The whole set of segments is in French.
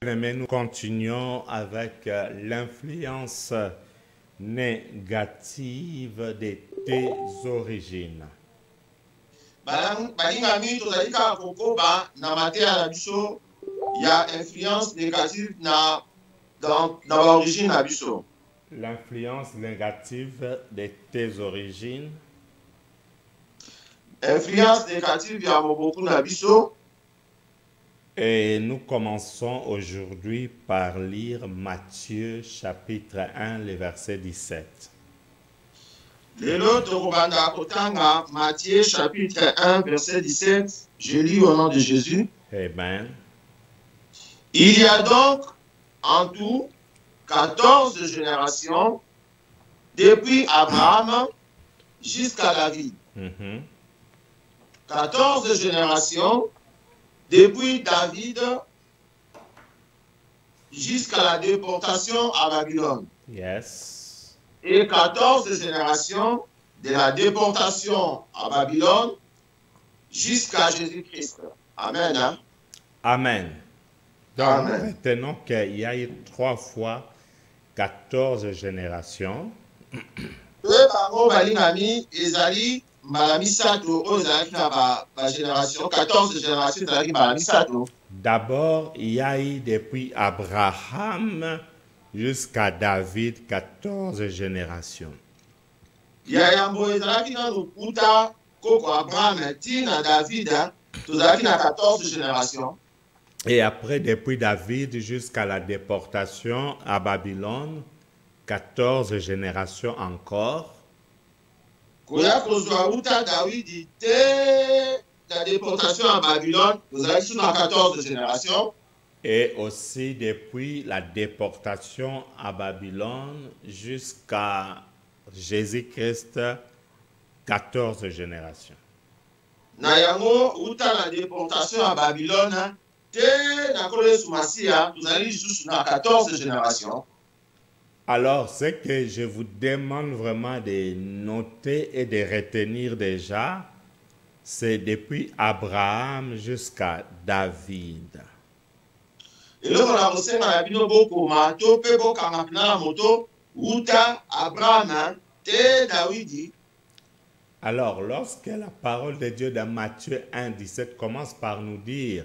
Mais nous continuons avec l'influence négative de tes origines. Balingami tozalika kokoba na mateya na biso ya influence négative na l'origine na biso. L'influence négative de tes origines. Influence négative ya moboku na biso. Et nous commençons aujourd'hui par lire Matthieu chapitre 1, le verset 17. Lelo tokobanda kotanga Matthieu chapitre 1 verset 17. Je lis au nom de Jésus. Amen. Il y a donc en tout 14 générations depuis Abraham jusqu'à David. 14 générations depuis David jusqu'à la déportation à Babylone. Yes. Et 14 générations de la déportation à Babylone jusqu'à Jésus-Christ. Amen. Hein? Amen. Donc, Amen. retenons qu'il y a eu 3 fois 14 générations. D'abord, il y a eu depuis Abraham jusqu'à David 14 générations. Et après, depuis David jusqu'à la déportation à Babylone, 14 générations encore. La déportation à Babylone, vous avez sur 14 générations. Et aussi depuis la déportation à Babylone jusqu'à Jésus-Christ, 14 générations. Na yango uta la déportation à Babylone, na kole sumasia, vous allez juste na 14 générations. Alors, ce que je vous demande vraiment de noter et de retenir déjà, c'est depuis Abraham jusqu'à David. Et là, on a reçu na bino boko ma to pe boka ngapina moto uta Abraham te David. Alors, lorsque la parole de Dieu dans Matthieu 1, 17 commence par nous dire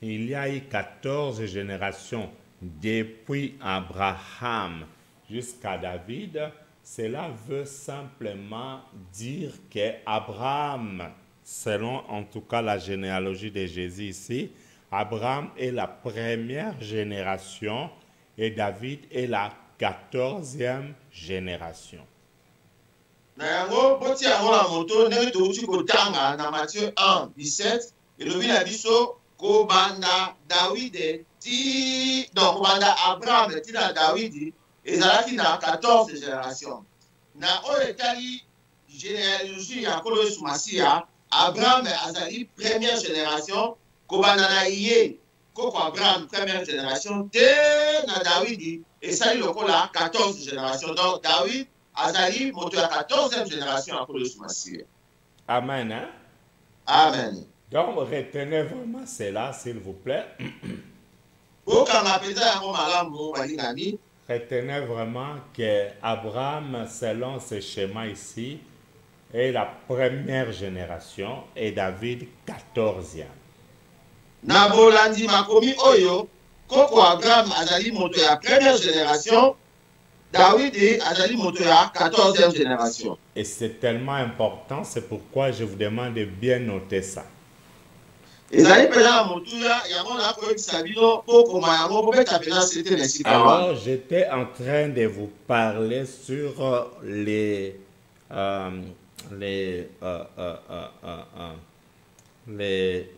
il y a eu 14 générations depuis Abraham jusqu'à David, cela veut simplement dire qu'Abraham, selon en tout cas la généalogie de Jésus ici, Abraham est la première génération et David est la 14e génération. Na yango boti yango na moto ndenge touti kotanga na Matthieu 1, 17 elobi na biso kobanda David ti donc kobanda Abraham ti na David ezalaki na 14 générations. Na oyo etali généalogie ya nkolo Yesu Masiya, Abraham azali première génération, kobanda na ye koko Abraham première génération te na David esali lokola 14 générations. Donc David azali moto ya 14e génération ya nkolo Yesu Masiya. Amen. Hein? Amen. Donc, retenez vraiment cela, s'il vous plaît. Bokanga peza yango malamu balingami. Retenez vraiment qu'Abraham, selon ce schéma ici, est la première génération et David 14e. Na bolandi makomi oyo, koko Abraham azali moto ya première génération, David azali moto ya 14e génération. Et c'est tellement important, c'est pourquoi je vous demande de bien noter ça. Alors, j'étais en train de vous parler sur les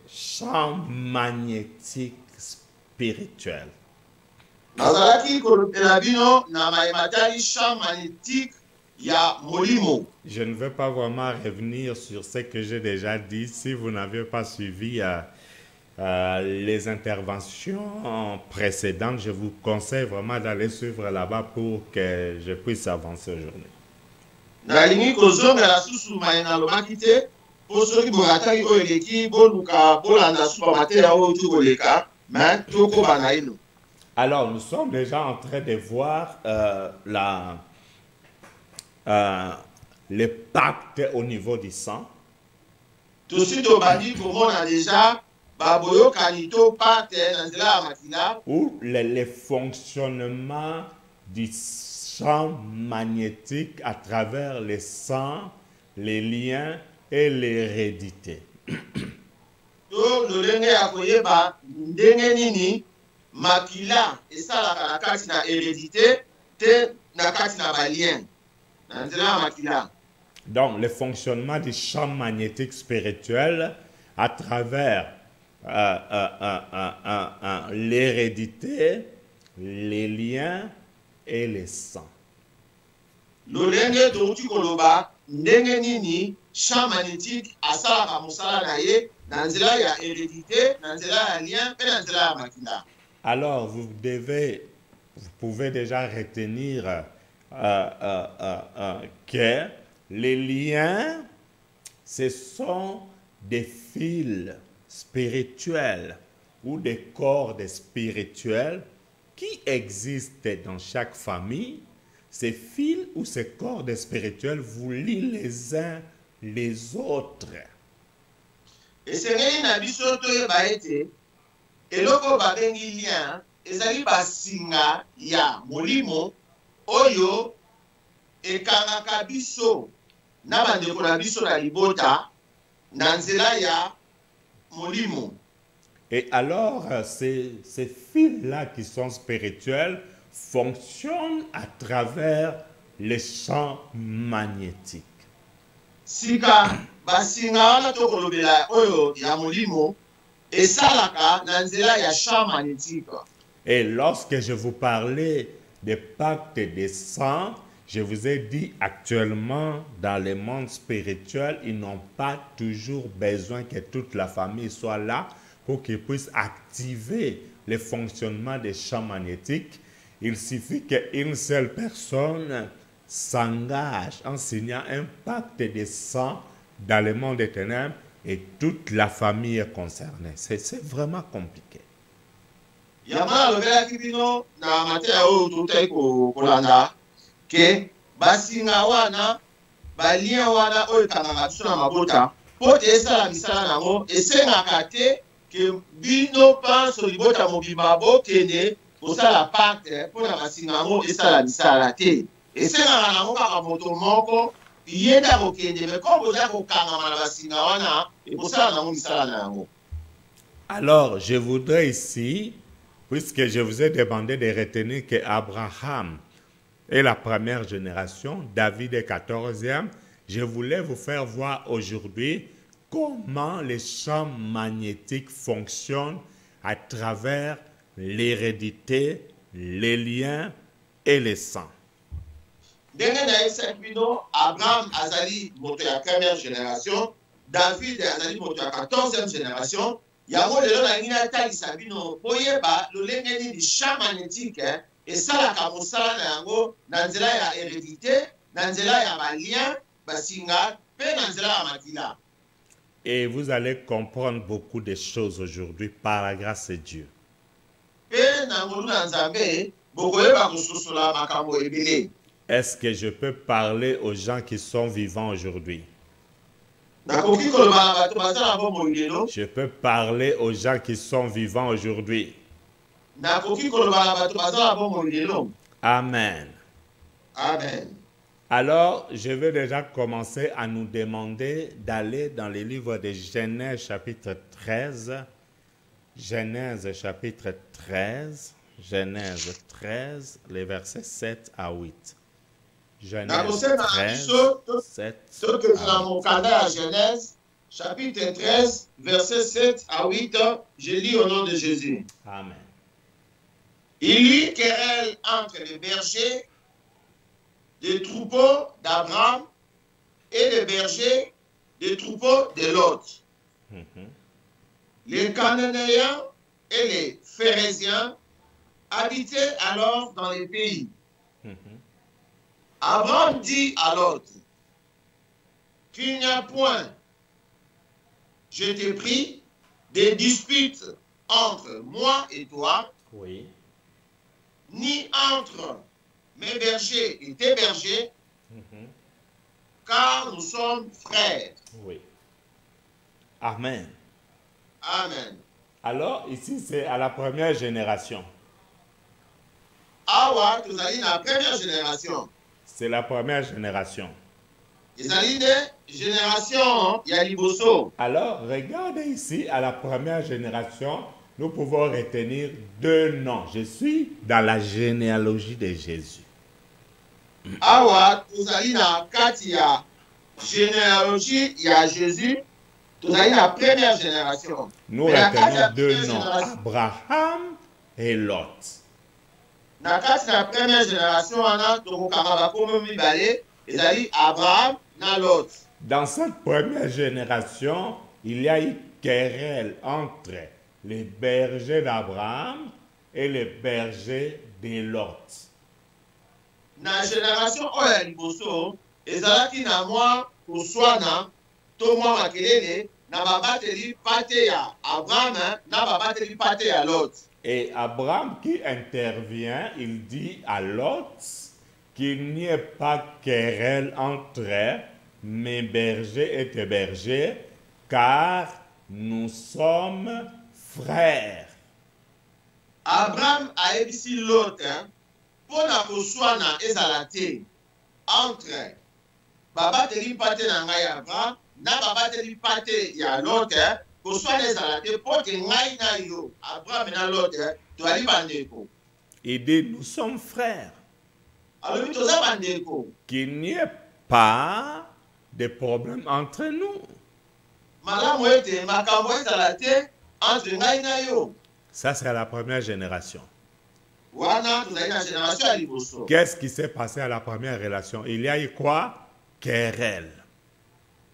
champs magnétiques spirituels. Je ne veux pas vraiment revenir sur ce que j'ai déjà dit. Si vous n'avez pas suivi les interventions précédentes, je vous conseille vraiment d'aller suivre là-bas pour que je puisse avancer aujourd'hui. Alors, nous sommes déjà en train de voir les pactes au niveau du sang. Tout de suite, on va dire comment on a déjà Baboyo Kanito Pate Nanzela Makila. Ou les fonctionnements du champ magnétique à travers les sangs, les liens et l'hérédité. To lolenge ya koyeba ndenge nini makila esalaka na kati na hérédité te na kati na balien na nzela ya makila. Donc, le fonctionnement du champ magnétique spirituel à travers l'hérédité, les liens et les sangs. Lolenge touti koloba ndenge nini champ magnétique asalaka mosala na ye na nzela ya hérédité, na nzela ya lien pe na nzela ya makila. Alors, vous pouvez déjà retenir que les liens, ce sont des fils spirituels ou des cordes spirituelles qui existent dans chaque famille. Ces fils ou ces cordes spirituelles vous lient les uns les autres. Esengeli na biso toyeba ete eloko babengi lien ezali basinga ya molimo oyo ekangaka biso na bandeko na biso na libota na nzela ya molimo. Et alors, ces fils-là qui sont spirituels fonctionnent à travers les champs magnétiques. Sika basinga wana tokolobela oyo ya molimo esalaka na nzela ya champ magnétique. Et lorsque je vous parlais des pactes des sangs, je vous ai dit actuellement dans le monde spirituel, ils n'ont pas toujours besoin que toute la famille soit là pour qu'ils puissent activer le fonctionnement des champs magnétiques. Il suffit qu'une seule personne s'engage en signant un pacte de sang dans le monde des ténèbres et toute la famille est concernée. C'est vraiment compliqué. Yamana lobelaki bino na mateya oyo totai kolanda ke basinga wana balien wana oyo ekangaka biso na mabota mpo te esala misala nango esengaka te ke bino panso libota mobimba bokende kosala pacte mpo na basinga yango esala misala te. Esengaka nango kaka moto moko ye nde akokende me kombo oza kokangama na basinga wana ekosala nango misala na yango. Alors, je voudrais ici, puisque je vous ai demandé de retenir que Abraham est la première génération, David est 14e, je voulais vous faire voir aujourd'hui comment les champs magnétiques fonctionnent à travers l'hérédité, les liens et les sangs. Ndenge nayebisaki bino Abraham azali moto ya première génération, David azali moto ya 14e génération. Yango lelo nangi natalisa bino boyeba lolenge nini champ magnétique esalaka mosala na yango na nzela ya hérédité, na nzela ya balien basinga pe na nzela ya makila. Et vous allez comprendre beaucoup de choses aujourd'hui par la grâce de Dieu. Pe na ngolu na Nzambe bokoyeba kososola makambo ebele. Est-ce que je peux parler aux gens qui sont vivants aujourd'hui? Je peux parler aux gens qui sont vivants aujourd'hui. Amen. Amen. Alors, je vais déjà commencer à nous demander d'aller dans le livre de Genèse chapitre 13. Genèse chapitre 13. Genèse 13, les versets 7 à 8. Genèse 13, 7 à Genèse, chapitre 13, verset 7 à 8, je lis au nom de Jésus. Amen. Il y eut querelle entre les bergers des troupeaux d'Abraham et les bergers des troupeaux de Lot. Les Cananéens et les Phérésiens habitaient alors dans les pays. Abraham dit à l'autre, qu'il n'y a point, je t'ai pris, des disputes entre moi et toi, oui, entre mes bergers et tes bergers, car nous sommes frères. Oui. Amen. Amen. Alors, ici, c'est à la première génération. Awa, tozali na première génération. C'est la première génération. Ezali nde génération ya liboso. Alors, regardez ici, à la première génération, nous pouvons retenir deux noms. Je suis dans la généalogie de Jésus. Awa, tozali na kati ya généalogie ya Jésus. Tozali na première génération. Nous retenons deux noms, Abraham et Lot. Na kati na première génération wana tokokanga bakoma mibale ezali Abraham na Lot. Dans cette première génération, il y a eu querelle entre les bergers d'Abraham et les bergers de Lot. Na génération oyo ya liboso ezalaki na mwa koswana to mwa makelele na babateli pate ya Abraham na babateli pate ya Lot. Et Abraham qui intervient, il dit à Lot qu'il n'y ait pas querelle entre mes bergers et tes bergers, car nous sommes frères. Abraham ayebisi Lot mpo na koswana ezala te entre babateli pate na ngai ya Abraham na babateli pate ya Lot koswana ezala te mpo te ngai na yo Abraham na Lot toali bandeko. Il dit, nous sommes frères. alobi toza bandeko. Qu'il n'y ait pas de problème entre nous. Malamu ete makambo ezala te entre ngai na yo. Ça, c'est la première génération. Wana tozali na génération ya liboso. Qu'est-ce qui s'est passé à la première relation? Il y a eu quoi? Querelle.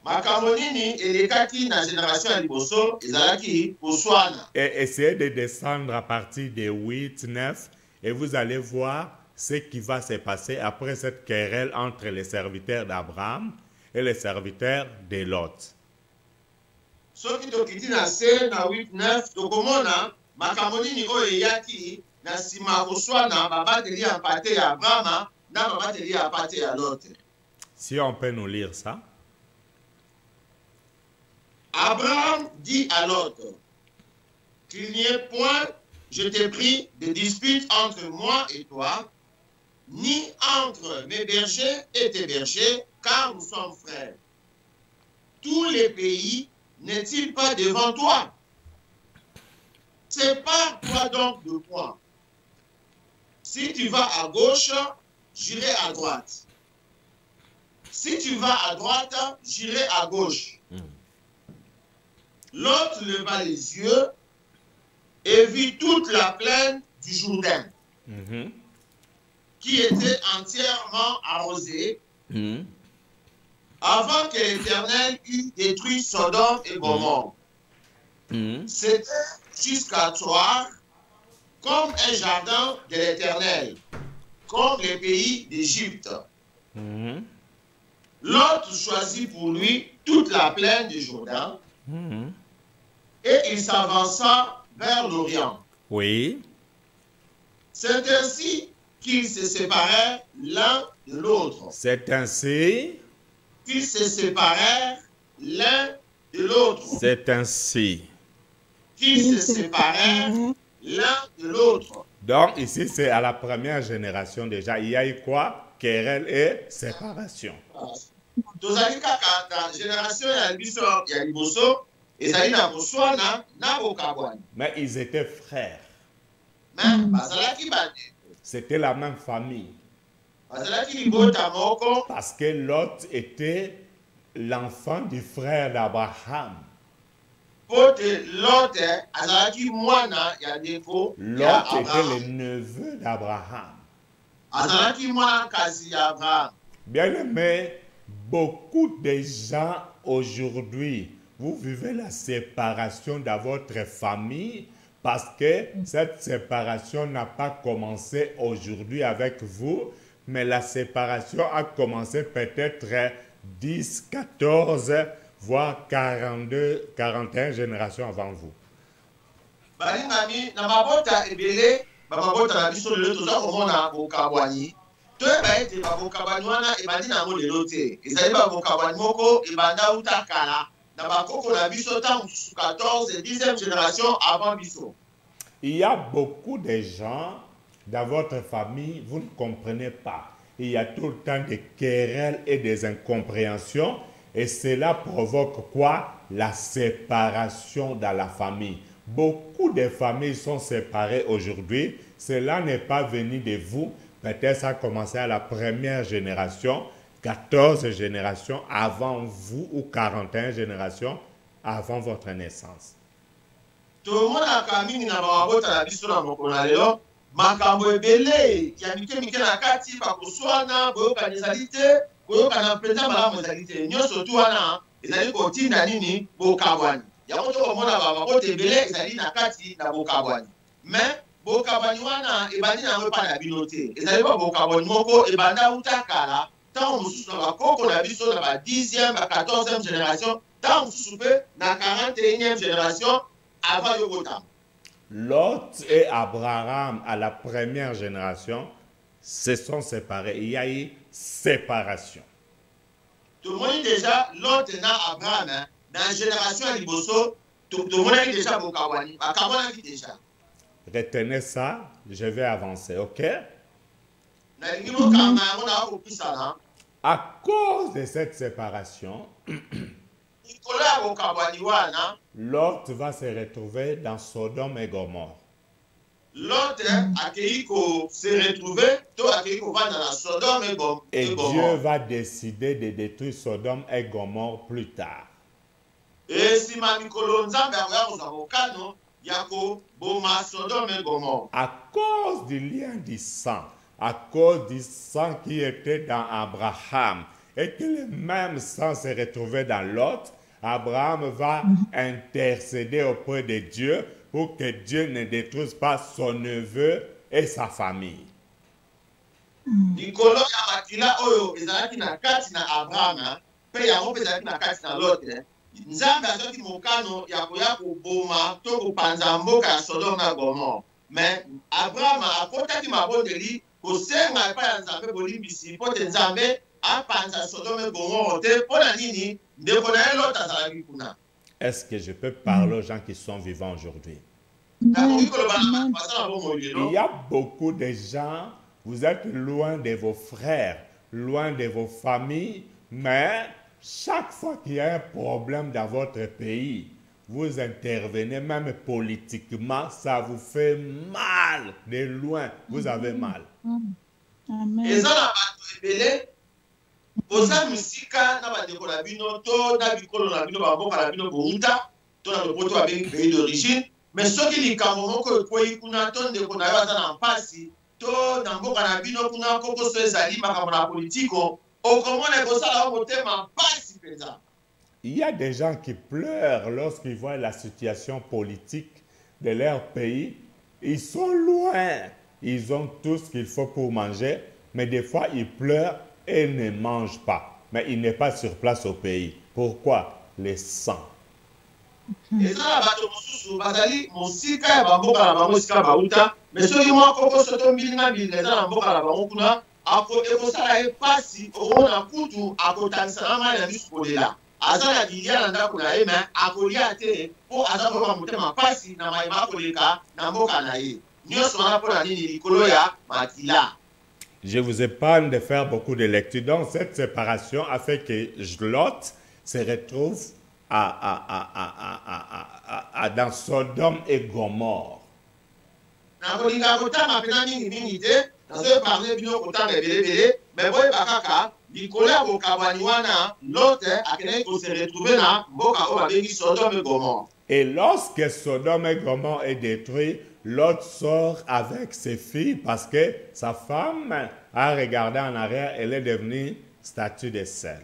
Makambo nini elekaki na génération ya liboso ezalaki koswana. Et essayez de descendre à partir de 8, 9, et vous allez voir ce qui va se passer après cette querelle entre les serviteurs d'Abraham et les serviteurs de Lot. Soki tokiti na se na 8, 9 tokomona makambo nini oyo eyaki na nsima koswana babateli ya pate ya Abraham na babateli ya pate ya Lot. Si on peut nous lire ça. Abraham dit à Lot qu'il n'y ait point, je t'ai pris, de dispute entre moi et toi, ni entre mes bergers et tes bergers, car nous sommes frères. Tous les pays n'est-il pas devant toi? Sépare-toi donc de moi. Si tu vas à gauche, j'irai à droite. Si tu vas à droite, j'irai à gauche. Lot leva les yeux et vit toute la plaine du Jourdain, qui était entièrement arrosée, avant que l'Éternel eût détruit Sodome et Gomorrhe. C'était jusqu'à toi comme un jardin de l'Éternel, comme les pays d'Égypte. Lot choisit pour lui toute la plaine du Jourdain, et il s'avança vers l'Orient. Oui. C'est ainsi qu'ils se séparèrent l'un de l'autre. C'est ainsi. Qu'ils se séparèrent l'un de l'autre. C'est ainsi. Qu'ils se séparèrent l'un de l'autre. Donc ici, c'est à la première génération déjà. Il y a eu quoi? Querelle et séparation. Tozali kaka na génération ya biso ya liboso ezali na koswana na kokabwana. Mais ils étaient frères. Mais bazalaki bandeko. C'était la même famille. Bazalaki libota moko. Parce que Lot était l'enfant du frère d'Abraham. Pote Lot azalaki mwana ya ndeko ya Lot était Abraham. le neveu d'Abraham. Azalaki mwana kasi ya Abraham. Bien aimé, beaucoup de gens aujourd'hui, vous vivez la séparation de votre famille parce que cette séparation n'a pas commencé aujourd'hui avec vous, mais la séparation a commencé peut-être 10, 14, voire 42, 41 générations avant vous. Balingami na mabota ebele bamabota na biso lelo toza komona bokabwani toyeba ete babokabwani wana ebandi nango lelo te ezali babokabwani moko ebanda uta kala na bakoko na biso ntango mosusu 14 et 10e génération avant biso. Il y a beaucoup de gens dans votre famille, vous ne comprenez pas. Il y a tout le temps des querelles et des incompréhensions. Et cela provoque quoi? La séparation dans la famille. Beaucoup de familles sont séparées aujourd'hui. Cela n'est pas venu de vous. Peut-être ça a commencé à la première génération, 14 générations avant vous ou 41 générations avant votre naissance. tomonaka mingi na bamabota na biso na mokolo na lelo makambo ebele ya mike mike na kati bakoswana boyokani ezali te boyokana mpenza malamu ezali te nyonso tu wana ezali kotinda nini bokabwani yango tokomona bamabota ebele ezali na kati na bokabwani mais bokabwani wana ebandi nango epai na bino te ezali bokabwani moko ebanda uta kala ntango mosusu na bakoko na biso na ba 10e ba 14e génération ntango mosusu mpe na 41e génération avant Yogotam. Lot et Abraham, à la première génération, se sont séparés. Il y a eu séparation. Tout le monde déjà, Lot et Abraham, dans la génération à Liboso, tout le monde est déjà Bokawani. Bakawani déjà. Retenez ça, je vais avancer, ok? À cause de cette séparation, Lot va se retrouver dans Sodome et Gomorrhe. Lot se retrouver dans Sodome et Gomorrhe. Et Dieu va décider de détruire Sodome et Gomorrhe plus tard. Et si à cause du lien du sang, à cause du sang qui était dans Abraham, et que le même sang se retrouvait dans Lot, Abraham va intercéder auprès de Dieu pour que Dieu ne détruise pas son neveu et sa famille. Nikolo ya makila oyo ezalaki na kati na Abraham pe yango ezalaki na kati na Lot. Nzambe azwaki mokano ya koya koboma to kopanza mboka ya Sodome na Gomorrhe. Mais Abraham akotaki mabondeli kosenga epai ya Nzambe bolimbisi mpo te Nzambe apanza Sodome Gomorrhe te mpo na nini ndeko na ye Lot azalaki kuna. Est-ce que je peux parler aux gens qui sont vivants aujourd'hui? Il y a beaucoup de gens, vous êtes loin de vos frères, loin de vos familles, mais chaque fois qu'il y a un problème dans votre pays, vous intervenez même politiquement, ça vous fait mal de loin, vous avez mal. Amen. Oza misika na bandeko na bino to na bikolo na bino bamboka na bino bouta to na lopoto abengi pays d'origine mais soki likambo moko ekwei kuna to ndeko na yo aza na mpasi to na mboka na bino kuna kokoso ezali makambo na politiko okomona ekosala motema mpasi mpenza. Il y a des gens qui pleurent lorsqu'ils voient la situation politique de leur pays. Ils sont loin, ils ont tout ce qu'il faut pour manger, mais des fois ils pleurent et ne mange pas. Mais il n'est pas sur place au pays. Pourquoi? Le sang. Et ça, mais ceux qui m'ont proposé ce tombe, ils n'ont pas mboka la bamokuna, ako ekosala epasi okona kutu akotanisa na ya biso kolela. Azala dilia na ndako na ye mais akolia te po azako kwa mutema pasi na maima koleka na mboka na ye. Nyonso wana pona nini likolo ya makila. Je vous épargne de faire beaucoup de lectures. Donc, cette séparation a fait que Lot se retrouve dans Sodome et Gomorrhe. Et lorsque Sodome et Gomorrhe est détruit, Lot sort avec ses filles parce que sa femme a regardé en arrière, elle est devenue statue de sel.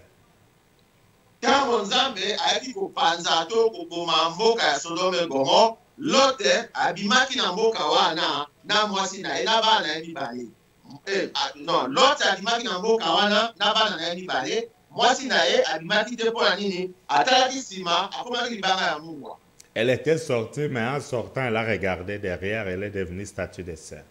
Elle était sortie, mais en sortant, elle a regardé derrière, elle est devenue statue de sel.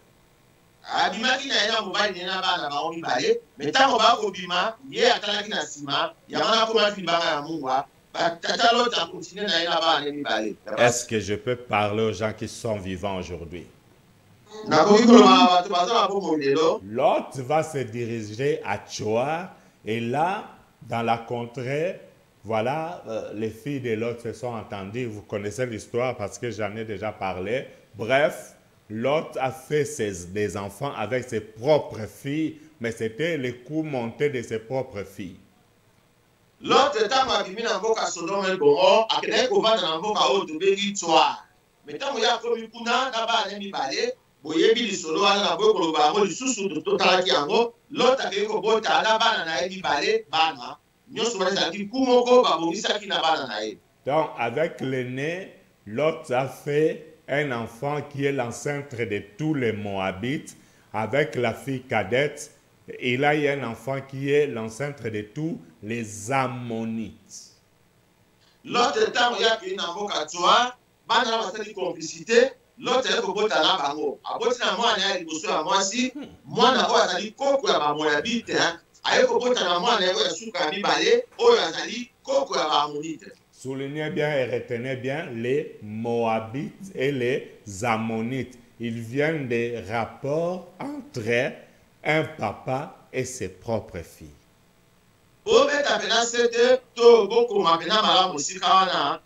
babimaki na ye na mobali na bana bango mibale me ntango bakobima ye atalaki na nsima yango nakomaki libanga ya mungwa tata Lot akontinue na ye na bana mibale. Est-ce que je peux parler aux gens qui sont vivants aujourd'hui? nakoki koloba bato baza na bomoi lelo. Lot va se diriger à Tsoar et là, dans la contrée, voilà, les filles de Lot se sont entendues. Vous connaissez l'histoire parce que j'en ai déjà parlé. Bref, Lot a fait des enfants avec ses propres filles, mais c'était les coups montés de ses propres filles. Lot ntango abimi na mboka Sodome Gomora akendaki kovanda na mboka oyo tobengi Tsoar. Me ntango ye akomi kuna na bana mibale boyebi lisolo wana na boye koloba yango lisusu totalaki yango. Lot akei kobota na bana na ye mibale bana nyonso bazalaki ku moko babongisaki na bana na ye. Donc, avec l'aîné, Lot a fait un enfant qui est l'ancêtre de tous les Moabites. Avec la fille cadette, il a eu un enfant qui est l'ancêtre de tous les Ammonites. Lot ntango yaki na mboka Tsoar bana basali complicité. Lot ayei kobota na bango aboti na mwana ya liboso ya mwasi mwana oyo azali koko ya bamoabite ayei kobota na mwana oyo ya suka ya mibale oyo azali koko ya baamonite. Soulignez bien et retenez bien les Moabites et les Ammonites. Ils viennent des rapports entre un papa et ses propres filles. Obeta pena sete to bokoma pena malamu sika wana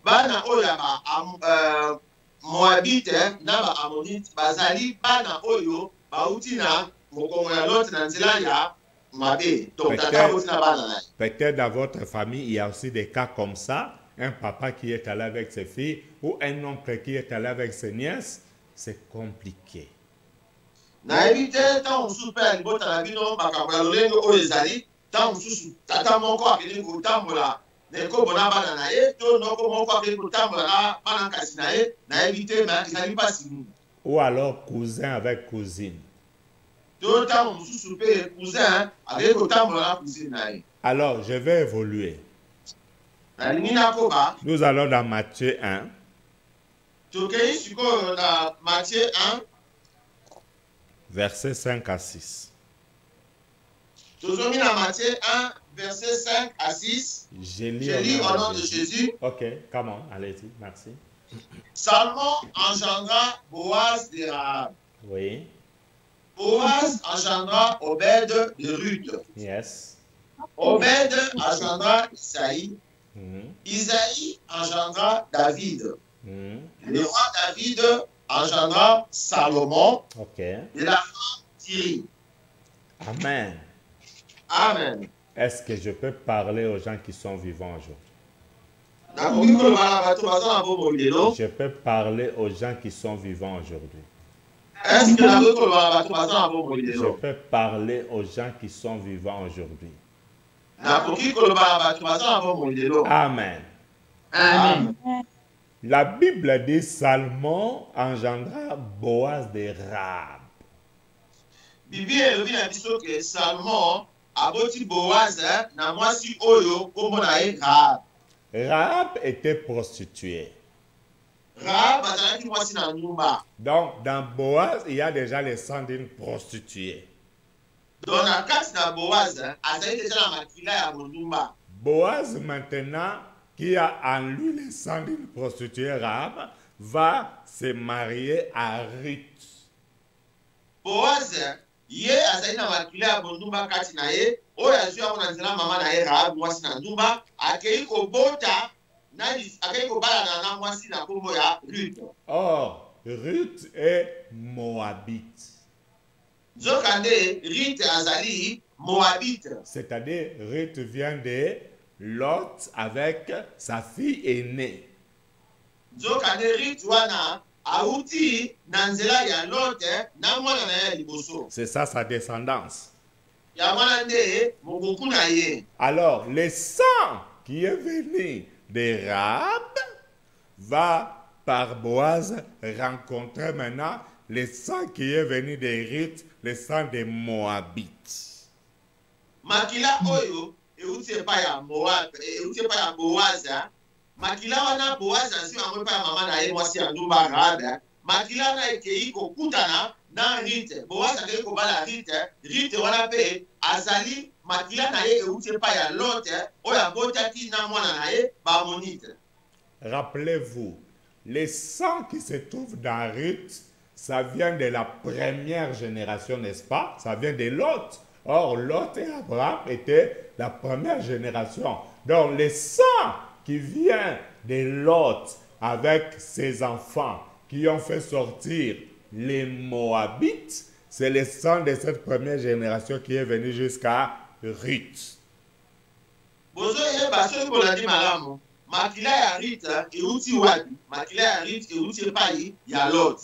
bana oyo ya Moabite na Ammonite bazali bana oyo bauti na mokongo ya Lot na nzela ya mabe. Donc tata bauti na bana na. Peut-être dans votre famille, il y a aussi des cas comme ça. Un papa qui est allé avec ses filles ou un oncle qui est allé avec ses nièces. C'est compliqué. Na évite tant mosusu mpe ya libota na bino makambo ya lolenge oyo ezali tant mosusu tata moko akende kotambola na ekobo na bana na ye to noko moko akende kotambola na bana nkasi na ye na évite me ezali mpasi mingi. Ou alors cousin avec cousine. To ntango mosusu mpe cousin akende kotambola na cousine na ye. Alors, je vais évoluer. Nalingi nakoba. Nous allons dans Matthieu 1. Tokei sikoyo na Matthieu 1. Versets 5 à 6. Tozomi na Matthieu 1, verset 5 à 6. Je lis au nom de Jésus. Ok, come on, allez-y, merci. Salmon engendra Boaz de Rahab. Oui. Boaz engendra Obed de Ruth. Yes. Obed engendra Isaïe. Mm-hmm. Isaïe engendra David. Mm-hmm. Le roi David engendra Salomon. Ok. Et la femme Thierry. Amen. Amen. Est-ce que je peux parler aux gens qui sont vivants aujourd'hui? Je peux parler aux gens qui sont vivants aujourd'hui. Est-ce que je peux parler aux gens qui sont vivants aujourd'hui? Amen. Amen. La Bible dit Salmon engendra Boaz de Rahab. Bibi elobi na biso ke Salmon aboti Boaz na mwasi oyo kombo na ye Rahab. Rahab était prostituée. Rahab azalaki mwasi na nyumba. Donc dans Boaz, il y a déjà le sang d'une prostituée. Donc na kati na Boaz azali déjà na makila ya monyumba. Boaz maintenant qui a en lui le sang d'une prostituée Rahab va se marier à Ruth. Boaz ye azali na makila ya monyumba kati na ye oyo azwi yango na nzela mama na ye Rahab mwasi na nyumba akei kobota akei kobalana na mwasi na kombo ya Ruth. Or Ruth est Moabite. Zokande Ruth azali Moabite. C'est-à-dire Ruth vient de Lot avec sa fille aînée. Zokande Ruth wana auti na nzela ya Lot na mwana na ye liboso. C'est ça sa descendance. Ya mwana nde mobuku na ye. Alors le sang qui est venu de Rahab va par Boaz rencontrer maintenant le sang qui est venu de Ruth, le sang de Moabite. Makila oyo euti epa ya Moab, euti epa ya Boaz. Makila wana Boaz azwi yango epa ya mama na ye mwasi ya ndumba Rahab. Makila wana ekei kokutana na Rite. Boaz akei kobala Rite. Rite wana pe azali makila na ye euti epai ya Lot oyo abotaki na mwana na ye Baamonite. Rappelez-vous, les sangs qui se trouvent dans Ruth, ça vient de la première génération, n'est-ce pas? Ça vient de Lot. Or, Lot et Abraham étaient la première génération. Donc, les sangs qui viennent de Lot avec ses enfants qui ont fait sortir les Moabites, c'est le sang de cette première génération qui est venu jusqu'à Ruth. Makila ya Rite euti wapi? Makila ya Rite euti epai ya Lot.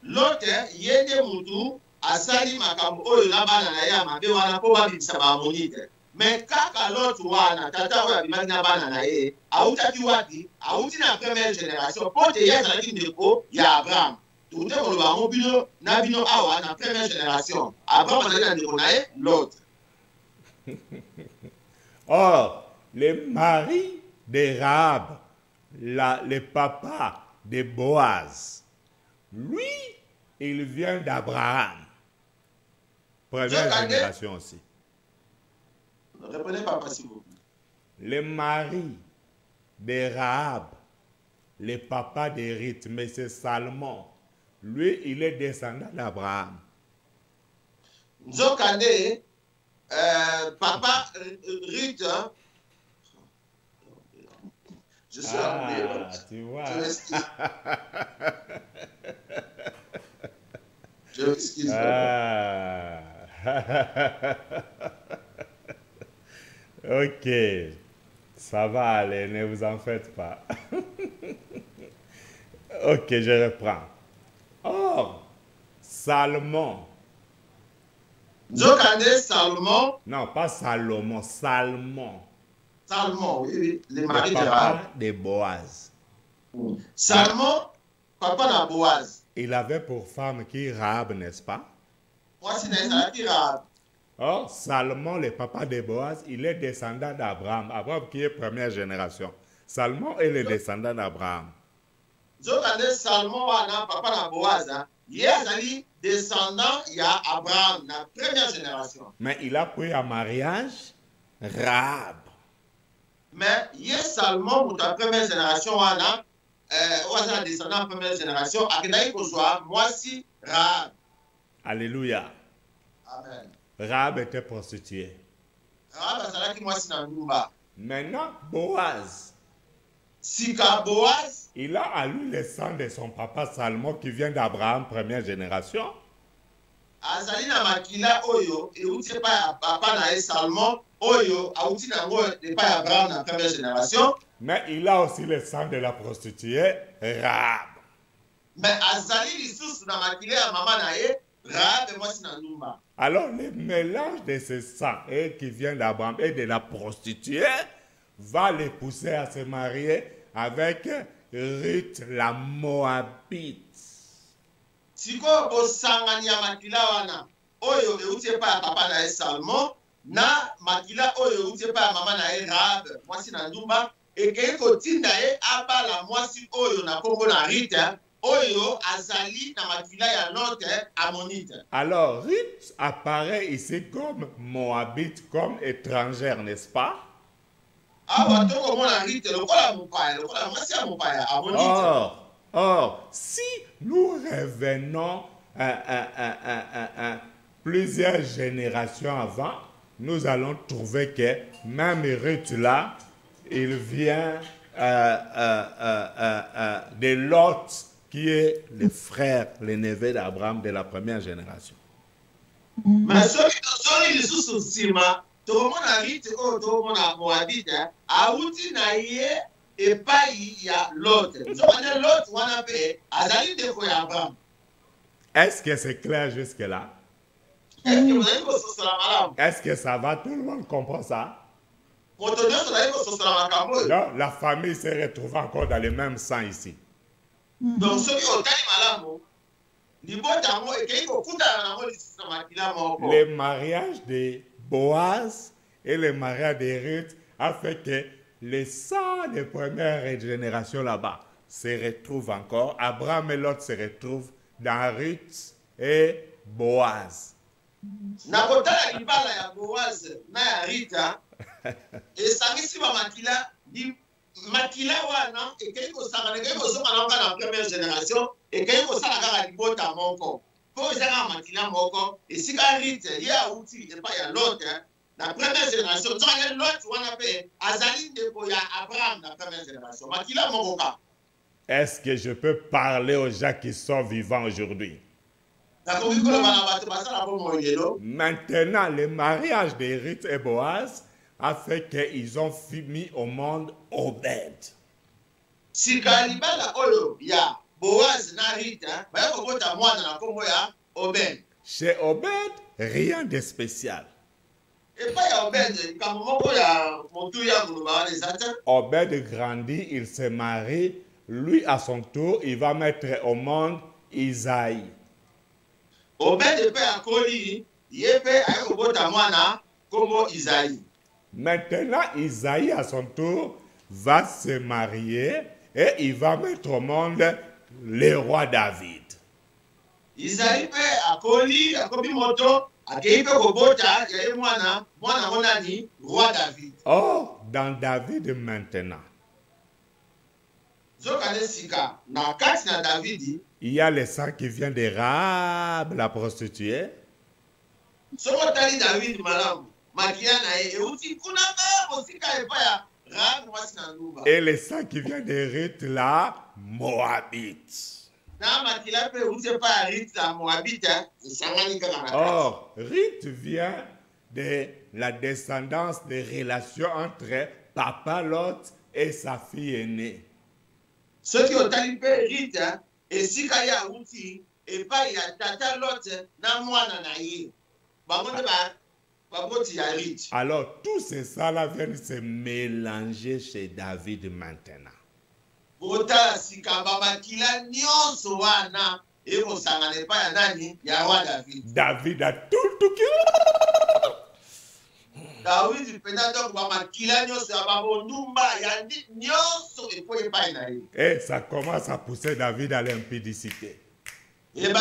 Lot ye nde mutu asali makambo oyo na bana na ye ya mabe wana mpo babimisa Baamonite. Me kaka Lot wana tata oyo abimaki na bana na ye autaki wapi? Auti na première génération mpo te ye azalaki ndeko ya Abraham. Tokote koloba yango bino na bino awa na première génération. Abraham azali na ndeko na ye Lot. Or, le mari de Rahab, le papa de Boaz, lui, il vient d'Abraham. Première génération aussi. Ne répondez pas, s'il vous plaît. Le mari de Rahab, le papa de Rith, mais c'est Salmon. Lui, il est descendant d'Abraham. Nzokande, papa Rith, je suis tu vois. Je m'excuse. Ok, ça va aller, ne vous en faites pas. Ok, je reprends. Or, Salmon. Nzokande, Salomon. Non, pas Salomon, Salmon. Salmon, oui, le mari de papa Rahab. de Boaz. Salmon, papa de Boaz. Il avait pour femme qui Rahab, n'est-ce pas? Moi, c'est Naïsaki Rahab. Or, Salmon, le papa de Boaz, il est descendant d'Abraham. Abraham qui est première génération. Salmon est le descendant d'Abraham. Nzokande, Salmon, wana, papa de Boaz, il est descendant il y a Abraham, la première génération. Mais il a pris en mariage Rahab. Mais il est Salmon pour la première génération, wana, wana descendant de la première génération, Akenaï Kozwa, moi si Rahab. Alléluia. Amen. Rahab était prostituée. Rahab azalaki mwasi na ndumba. Maintenant, Boaz, Sika Boaz, il a à lui le sang de son papa Salmon qui vient d'Abraham, première génération. azali na makila oyo euti epai ya papa na ye Salmon oyo auti nango epai ya Abraham na première génération. Mais il a aussi le sang de la prostituée Rahab. Mais azali lisusu na makila ya mama na ye Rahab mwasi na ndumba. Alors, le mélange de ce sang qui vient d'Abraham et de la prostituée va les pousser à se marier avec Ruth la Moabite. Siko bosangani ya makila wana oyo euti epai ya papa na ye Salmon na makila oyo euti epai ya mama na ye Rahab mwasi na ndumba ekei kotinda ye abala mwasi oyo na kombo na Rite oyo azali na makila ya Lot Ammonite. Alors, Ruth apparaît ici comme Moabite, comme étrangère, n'est-ce pas? Awa tokomona Rite lokola mopaya, lokola mwasi ya mopaya Ammonite. Or, si nous revenons à plusieurs générations avant, nous allons trouver que même Ruth là, il vient de Lot, qui est le frère, le neveu d'Abraham de la première génération. Mais soki lisusu nsima tokomona Rite oyo tokomona Moabite auti na ye epai ya Lot. Nzokande Lot wana pe azali ndeko ya Abraham. Est-ce que c'est clair jusque-là? Est-ce que vous allez kososola malamu? Est-ce que ça va? Tout le monde comprend ça? Moto nyonso azali kososola makambo oyo. Non, la famille se retrouve encore dans le même sang ici. Donc soki otali malamu libota yango ekei kokutana nango lisusu na makila moko. Le mariage de Boaz et le mariage de Ruth a fait que les sang de première génération là-bas se retrouvent encore. Abraham et Lot se retrouvent dans Ruth et Boaz. nakotala libala ya Boaz na ya Rita esangisi bamakila makila wana ekei kosangana ekei kozongana kaka na première génération ekei kosala kaka libota moko mpo eza kaka makila moko esika Rite ye auti epai ya Lot na première génération nzoko ye Lot wana mpe azali ndeko ya Abraham na première génération makila moko kaka. Est-ce que je peux parler aux gens qui sont vivants aujourd'hui? Maintenant, le mariage de Ruth et Boaz a fait qu'ils ont mis au monde Obed. Chez Obed, rien de spécial. Obed grandit, il se marie. Lui, à son tour, il va mettre au monde Isaïe. Maintenant, Isaïe, à son tour, va se marier et il va mettre au monde le roi David. Isaïe roi David. Oh, dans David maintenant, il y a le sang qui vient de Rahab, la prostituée. Et le sang qui vient de Ruth, la Moabite. Or, Ruth vient de la descendance des relations entre papa Lot et sa fille aînée. Ce qui ont talipé Rita et Sikaya Outi et pas ya tata Lot na mwana na ye. Alors tous ces ça-là viennent se mélanger chez David maintenant. David a tout qui. Et ça commence à pousser David à l'impudicité. Le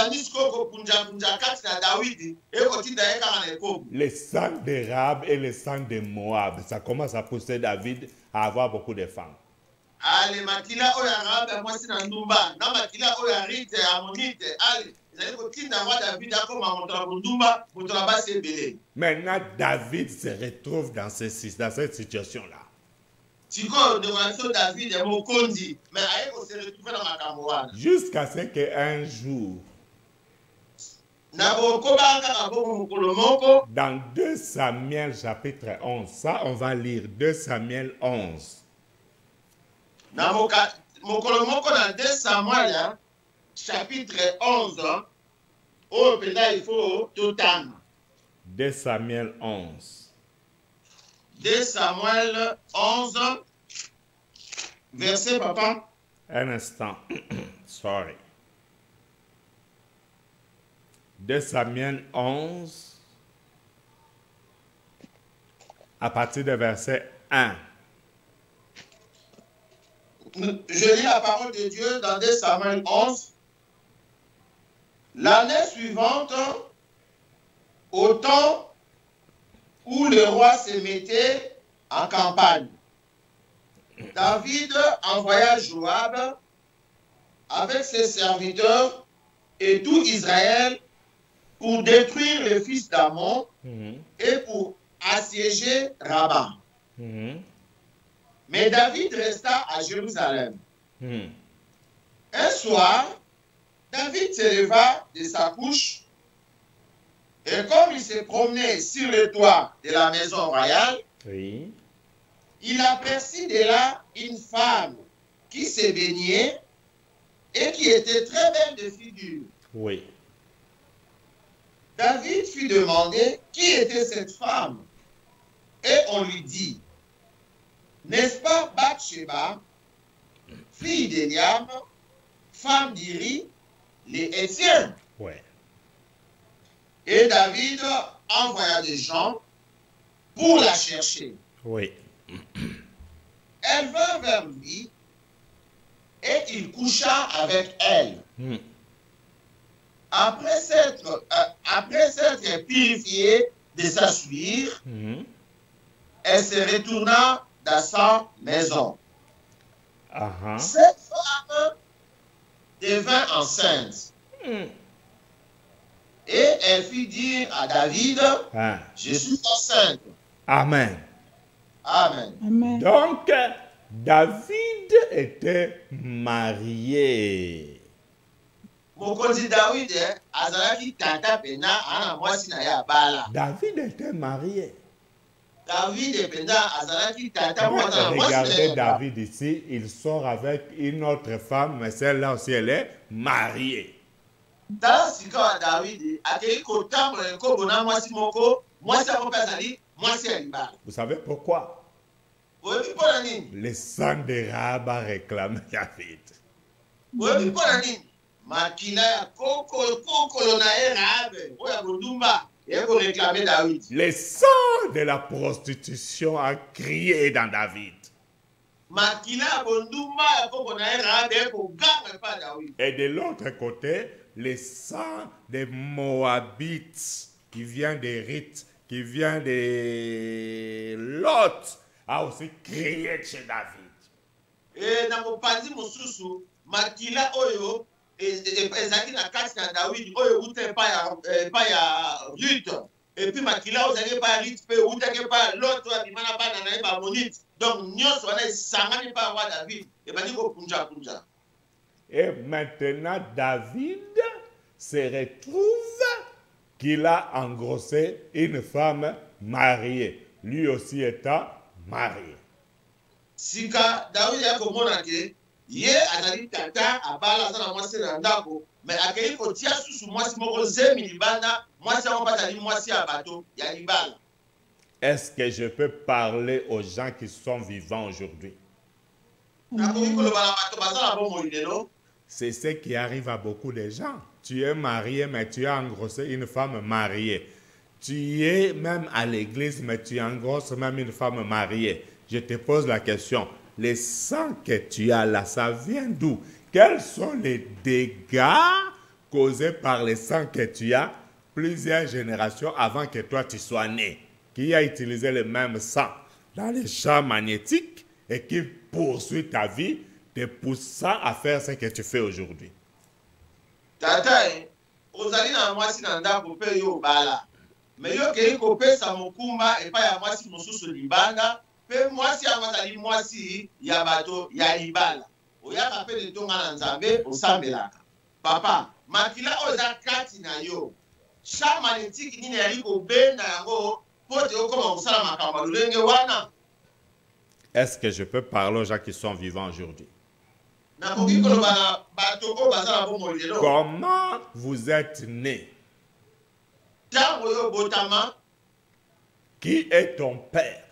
sang de Rahab et le sang de Moab, ça commence à pousser David à avoir beaucoup de femmes. Maintenant, David se retrouve dans cette situation-là. Jusqu'à ce qu'un jour, dans 2 Samuel chapitre 11, ça on va lire 2 Samuel 11. Dans 2 Samuel chapitre 11, il faut tout temps. 2 Samuel 11. 2 Samuel 11, verset, papa. Un instant. Sorry. 2 Samuel 11, à partir du verset 1. Je lis la parole de Dieu dans 2 Samuel 11. L'année suivante, au temps où le roi se mettait en campagne, David envoya Joab avec ses serviteurs et tout Israël pour détruire les fils d'Ammon et pour assiéger Rabat. Mais David resta à Jérusalem. Un soir, David se leva de sa couche et comme il se promenait sur le toit de la maison royale, il aperçut de là une femme qui se baignait et qui était très belle de figure. David fut demandé qui était cette femme et on lui dit, n'est-ce pas Bathsheba, fille d'Eliam, femme d'Iri, les Hétiens? Et David envoya des gens pour la chercher. Elle vint vers lui et il coucha avec elle. après s'être purifiée de sa souillure, elle se retourna dans sa maison. Cette femme devint enceinte. Et elle fit dire à David, je suis enceinte. Amen. Amen. Amen. Donc, David était marié. Mokonzi David azalaki tata pena ana mwasi na ya bala. David était marié. David pena azalaki tata mwasi na mwasi. Regardez David ici, il sort avec une autre femme, mais celle-là aussi, elle est mariée. Tala sika David akei kotambola nkombo na mwasi moko, mwasi ako pe azali mwasi ya libala. Vous savez pourquoi? Oyebi mpona nini? Le sang de Rahab a réclamé David. Oyebi mpona nini? Makila ya kokolo na ye Rahabe oyo ya kondumba ye koreklame David. Le sang de la prostitution a crié dans David. Makila ya kondumba ya kokolo na ye Rahabe ye koganga epai ya David. Et de l'autre côté, le sang des Moabites qui vient des Rites, qui vient de Lot, a aussi crié chez David. Et na mopanzi mosusu makila oyo ezalaki na kati na David oyo uta epai ya Ruth, et puis makila oyo ezalaki epai ya Ruth mpe utaki epai ya Lot oyo abima na bana na ye bamonite. Donc nyonso wana esangani epai ya roi David ebandi kopunjapunja. Et maintenant, David se retrouve qu'il a engrossé une femme mariée, lui aussi étant marié. Sika David ya komona ke ye azali tata abala aza na mwasi na ndako, mais akei kotia susu mwasi moko zemi libanda, mwasi yango mpe azali mwasi ya bato ya libala. Est-ce que je peux parler aux gens qui sont vivants aujourd'hui? Nakoki koloba na bato baza na bomoi lelo. C'est ce qui arrive à beaucoup de gens. Tu es marié, mais tu as engrossé une femme mariée. Tu es même à l'église, mais tu engrosses même une femme mariée. Je te pose la question. Le sang que tu as là, ça vient d'où? Quels sont les dégâts causés par le sang que tu as plusieurs générations avant que toi tu sois né? Qui a utilisé le même sang dans les champs magnétiques et qui poursuit ta vie, te poussant à faire ce que tu fais aujourd'hui. Tata, ozali na mwasi na ndako pe yo bala. Mais yo kei kopesa mokumba epai ya mwasi mosusu libanda, pe mwasi yango azali mwasi ya bato ya libala. Oyaka pe de tonga na Nzambe osambelaka. Papa, makila oza kati na yo. Champ magnétique nini yali kobenda yango po te okoma kosala makambo lolenge wana. Est-ce que je peux parler aux gens qui sont vivants aujourd'hui? Comment vous êtes né? Qui est ton père?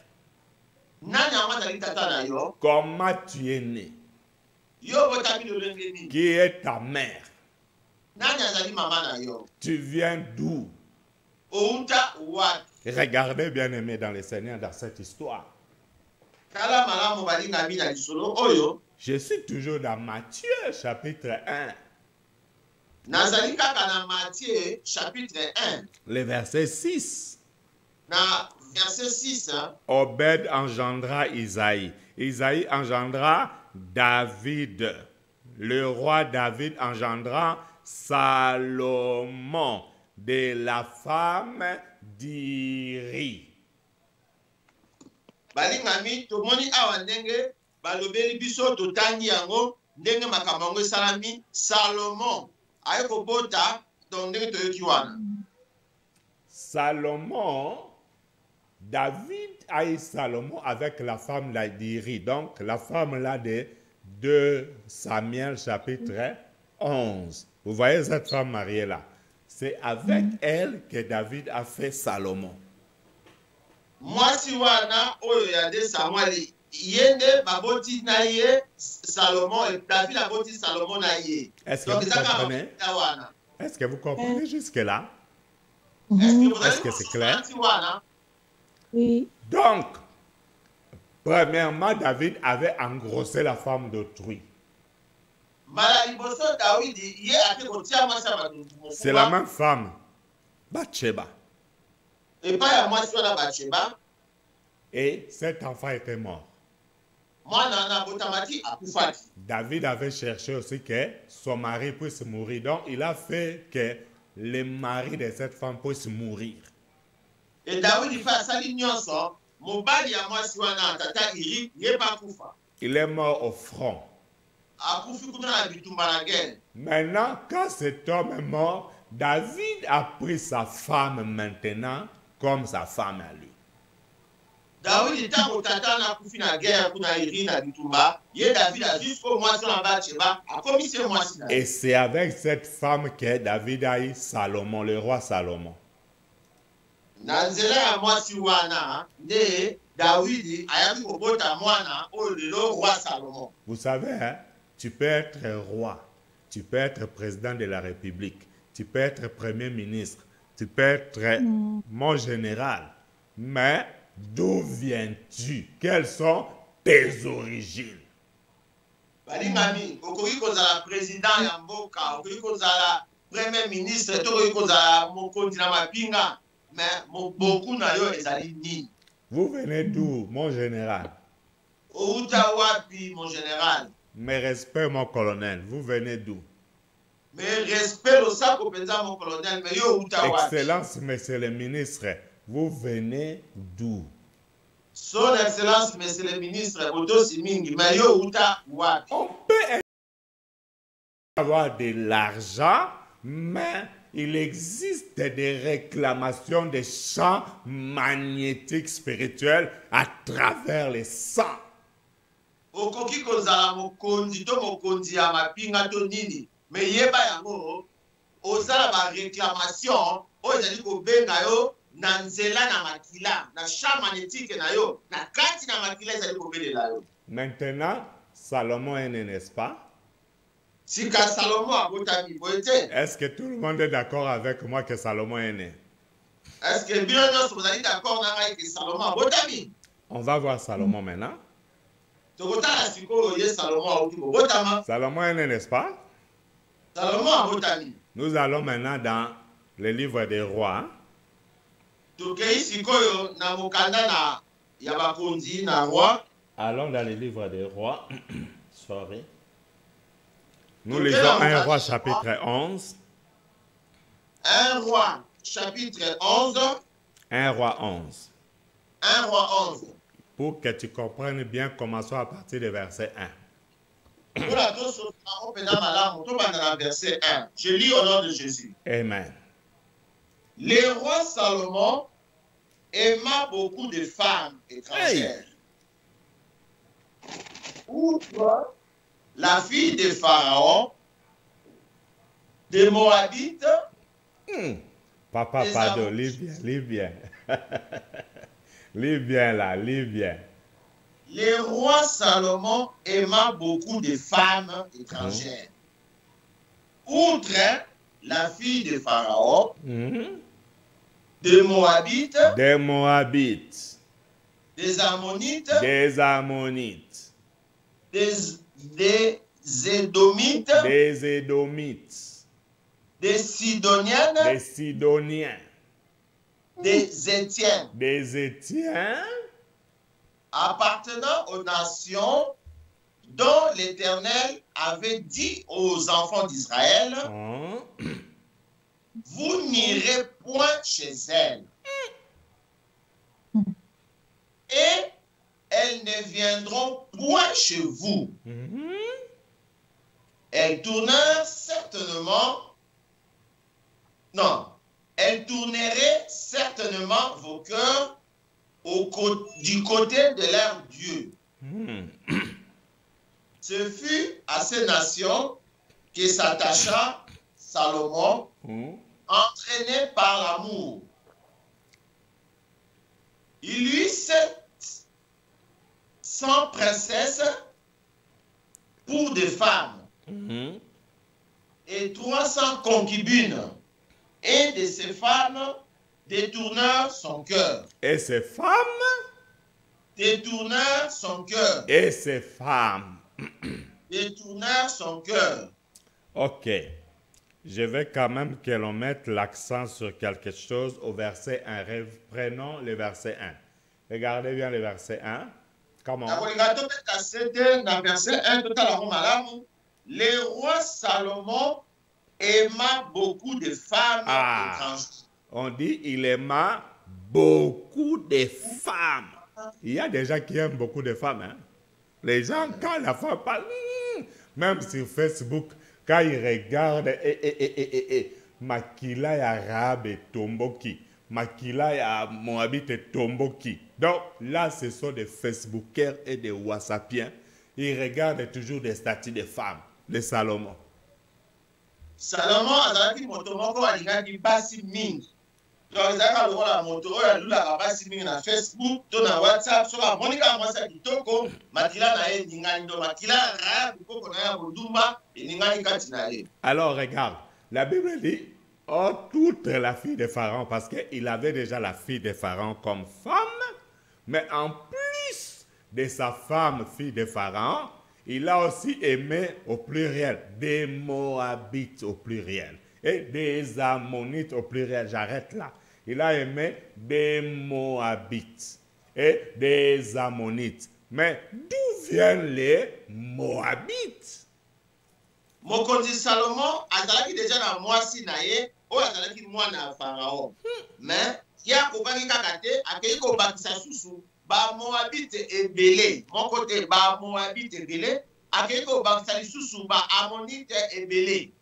Comment tu es né? Qui est ta mère? Tu viens d'où? Regardez bien aimé dans le Seigneur dans cette histoire. Je suis toujours dans Matthieu chapitre 1. Le verset 6. Verset 6. Obed engendra Isaïe. Isaïe engendra David. Le roi David engendra Salomon de la femme d'Iri. Balingami tomoni awa ndenge balobeli biso totangi yango ndenge makambo yango esalami. Salomon aye kobota donc ndenge toyoki wana. Salomon, David a eu Salomon avec la femme d'Iri, donc la femme là de 2 Samuel chapitre 11. Vous voyez cette femme mariée là, c'est avec elle que David a fait Salomon. Mwasi wana oyo ya de Samuel yende baboti na ye Salomon, et David aboti Salomon na ye. Est-ce que vous comprenez? Est-ce que vous comprenez jusque là? Est-ce que c'est clair? Oui. Donc, premièrement, David avait engrossé la femme d'autrui. C'est la même femme, Bathsheba. Et cet enfant était mort. David avait cherché aussi que son mari puisse mourir. Donc, il a fait que le mari de cette femme puisse mourir. Et David fait ça l'ignorance. Il est mort au front. Maintenant, quand cet homme est mort, David a pris sa femme maintenant comme sa femme à lui. Et c'est avec cette femme que David a eu Salomon, le roi Salomon. Vous savez, hein, tu peux être roi, tu peux être président de la République, tu peux être premier ministre, tu peux être mon général, mais d'où viens-tu? Quelles sont tes origines? Président Yamboka, premier ministre, mais beaucoup vous venez d'où, mon général? Mon général. Mes respects, mon colonel, vous venez d'où? Mais respect au sac au président, mon colonel, mais yo Excellence, monsieur le ministre, vous venez d'où? Son Excellence, monsieur le ministre, mais yo on peut avoir de l'argent, mais il existe des réclamations des champs magnétiques spirituels à travers les sangs. Mais yeba yango ozala ba réclamation ozali ko benga yo na nzela na makila na champ magnétique na yo na kati na makila ezali ko belela yo. Maintenant, Salomon est né, n'est-ce pas? Si ka Salomon abotami boyete. Est-ce que tout le monde est d'accord avec moi que Salomon est né? Est-ce que bien nous sommes d'accord na ngai que Salomon abotami? On va voir Salomon maintenant. Tokotala siko ye Salomon abotama. Salomon est né, n'est-ce pas? Nous allons maintenant dans le livre des rois. Allons dans le livre des rois. Sorry. Nous lisons 1 roi chapitre 11. 1 roi chapitre 11. 1 roi 11. 1 roi 11. Pour que tu comprennes bien, commençons à partir du verset 1. Verset 1. Je lis au nom de Jésus. Amen. Le roi Salomon aima beaucoup de femmes étrangères. Outre la fille de Pharaon, des Moabites. Papa, pardon, lis bien. Lis bien là, lis bien. Le roi Salomon aima beaucoup de femmes étrangères. Outre la fille de Pharaon, des Moabites, des Ammonites, des Édomites, des Sidoniens, des Étiens, appartenant aux nations dont l'Éternel avait dit aux enfants d'Israël, vous n'irez point chez elles, et elles ne viendront point chez vous. Elles tourneraient certainement vos cœurs du côté de leur Dieu. Ce fut à ces nations que s'attacha Salomon, entraîné par l'amour. Il eut 700 princesses pour des femmes et 300 concubines. Et de ces femmes détournèrent son cœur. Et ces femmes détournèrent son cœur. Et ces femmes détournèrent son cœur. Ok. Je veux quand même que l'on mette l'accent sur quelque chose au verset 1. Reprenons le verset 1. Regardez bien le verset 1. Comment? Nakolinga tobeta sete na verset 1 totala yango malamu. Le roi Salomon aima beaucoup de femmes étrangères. On dit il aima beaucoup de femmes. Il y a des gens qui aiment beaucoup de femmes. Hein? Les gens, quand la femme parle, même sur Facebook, quand ils regardent, Makila ya Rahab et Tomboki, Makila ya Moabit et Tomboki. Donc là, ce sont des Facebookers et des Whatsappiens. Ils regardent toujours des statuts de femmes, de Salomon. Salomon azalaki moto moko alingaki basi mingi. Donc ezalaka lokola moto oyo alulaka basi mingi na Facebook to na WhatsApp soki amonika mwasi ya kitoko makila na ye eningani to makila Rahab koko na ya bondumba eningani kati na ye. Alors regarde, la Bible dit toute la fille de Pharaon, parce qu'il avait déjà la fille de Pharaon comme femme, mais en plus de sa femme, fille de Pharaon, il a aussi aimé au pluriel des Moabites au pluriel et des Ammonites au pluriel. J'arrête là. Il a aimé des Moabites et des Ammonites. Mais d'où viennent les Moabites? Mokonzi Salomon azalaki déjà na mwasi na ye oyo azalaki mwana ya Pharaon. Mais ya kobaki kaka te akei kobakisa susu ba Moabite ebele. Moko te ba Moabite ebele akei kobakisa lisusu ba Ammonite ebele.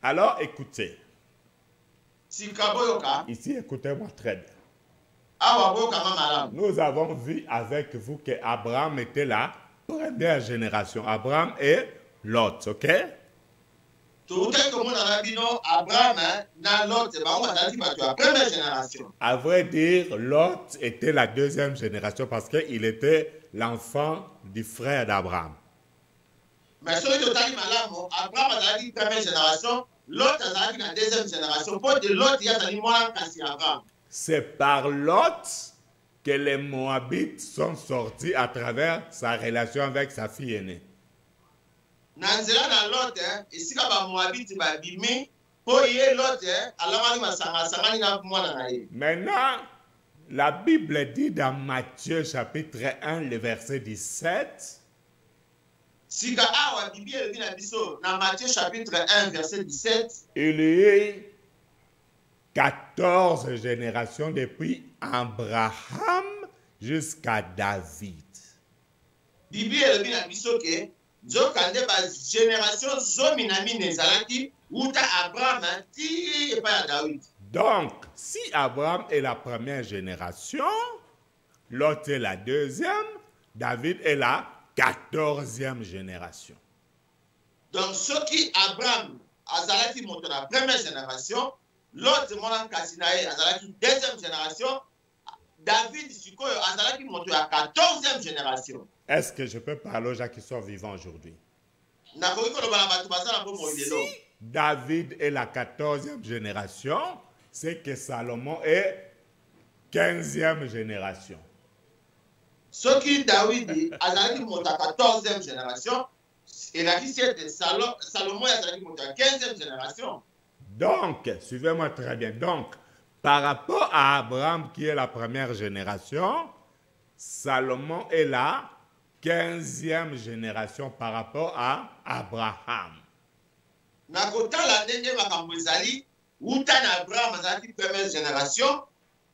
Alors écoutez. Sikaboyoka. Ici, écoutez-moi très bien. Awa boyoka mamalam. Nous avons vu avec vous que Abraham était la première génération. Abraham et Lot, ok? À vrai dire, Lot était la deuxième génération parce qu'il était l'enfant du frère d'Abraham. Mais si tu as Abraham a la première génération, Lot a la deuxième génération. Pour de Lot, il y a moins Abraham. C'est par Lot que les Moabites sont sortis à travers sa relation avec sa fille aînée. Nanzela na Lot, isika ba Moabite ba bimi, po ye Lot, alamani masanga sangani na mwana na ye. Maintenant, la Bible dit dans Matthieu chapitre 1, le verset 17. Sika awa Bible elobi na biso na Matthieu chapitre 1 verset 17. Il y a eu 14 générations depuis Abraham jusqu'à David. Bible elobi na biso ke Zokande ba génération zominami nezalaki uta Abraham ti epa David. Donc, si Abraham est la première génération, Lot est la deuxième, David est la 14e génération. Donc, ce qui Abraham azalaki monte la première génération, Lot monan kasinae azalaki deuxième génération, David sikoyo azalaki monte la 14e génération. Est-ce que je peux parler aux gens qui sont vivants aujourd'hui? Si David est la 14e génération, c'est que Salomon est 15e génération. Ce qui David a monté à 14e génération, et la qui c'est Salomon a monté à 15e génération. Donc, suivez-moi très bien. Donc, par rapport à Abraham qui est la première génération, Salomon est la 15e génération par rapport à Abraham. Nakota la ndenge makambo ezali, uta na Abraham azali première génération,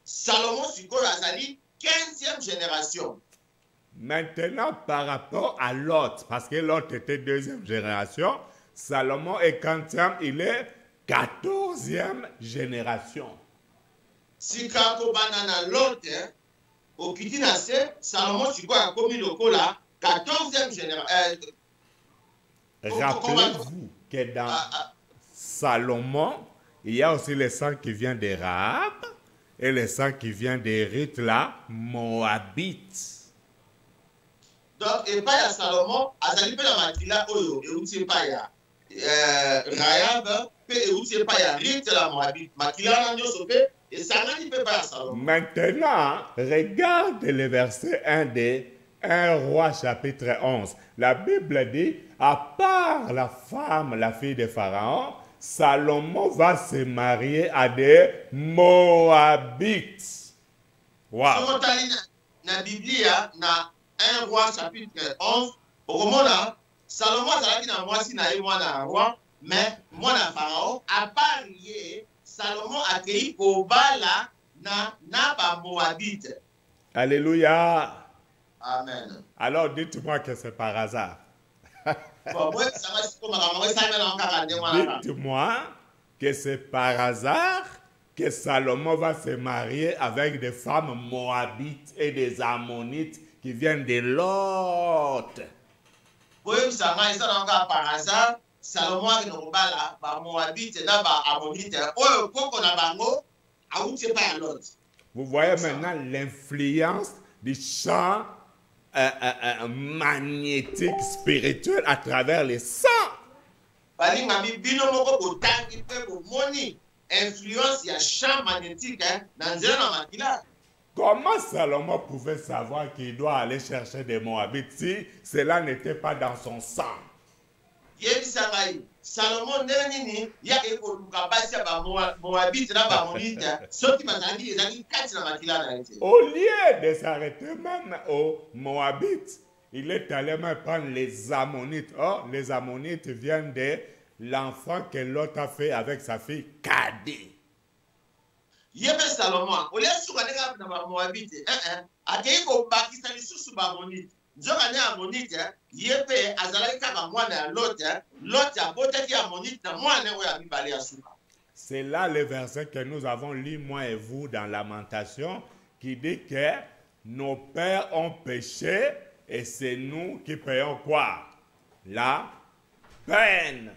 Salomon sikoyo azali 15e génération. Maintenant, par rapport à Lot, parce que Lot était deuxième génération, Salomon est 15e, il est 14e génération. Sikako banana Lot, au Kitinase, Salomon sikoyo akomi lokola 14e génération. Rappelez-vous que dans Salomon, il y a aussi le sang qui vient de Rahab et le sang qui vient de Ruth, la Moabite. Donc, et pas ya Salomon, azali pe la makila oyo, et outi pas ya Rahab, et outi pas ya Ruth, la Moabite. Makila na nyoso pe, et ça n'a pas ya Salomon. Maintenant, regarde le verset 1 de 1 Roi chapitre 11. La Bible dit, à part la femme, la fille de Pharaon, Salomon va se marier à des Moabites. Wow. Soki otali na Biblia na 1 Roi chapitre 11, okomona Salomon azalaki na mwasi na ye mwana ya roi, mais mwana ya Pharaon, à part ye, Salomon akei kobala na ba Moabite. Alléluia. Amen. Alors dites-moi que c'est par hasard. Dites-moi que c'est par hasard que Salomon va se marier avec des femmes moabites et des ammonites qui viennent de Lot. Par hasard, Salomon a kobala ba Moabite na ba Ammonite oyo koko na bango awuti pa ya Lot. Vous voyez maintenant l'influence du champ magnétique spirituel à travers les sangs. Influence ya champ magnétique dans na makila. Comment Salomon pouvait savoir qu'il doit aller chercher des Moabites si cela n'était pas dans son sang? Salomon nini ya ekoluka basi ba Moabite na ba Ammonite soki bazali ezali kati na makila na ete. Au lieu de s'arrêter même aux Moabites, il est allé même prendre les Ammonites. Oh, les Ammonites viennent de l'enfant que Lot a fait avec sa fille Cadi. Yebe Salomon, au lieu de soukaner na ba Moabite, akei ko bakisa lisusu ba Ammonite. Nzoka ne Ammonite, yebe azalaki kaka mwana ya Lot, Lot abotaki Ammonite na mwana oyo mibale ya suka. C'est là le verset que nous avons lu, moi et vous, dans Lamentation, qui dit que nos pères ont péché et c'est nous qui payons quoi? La peine.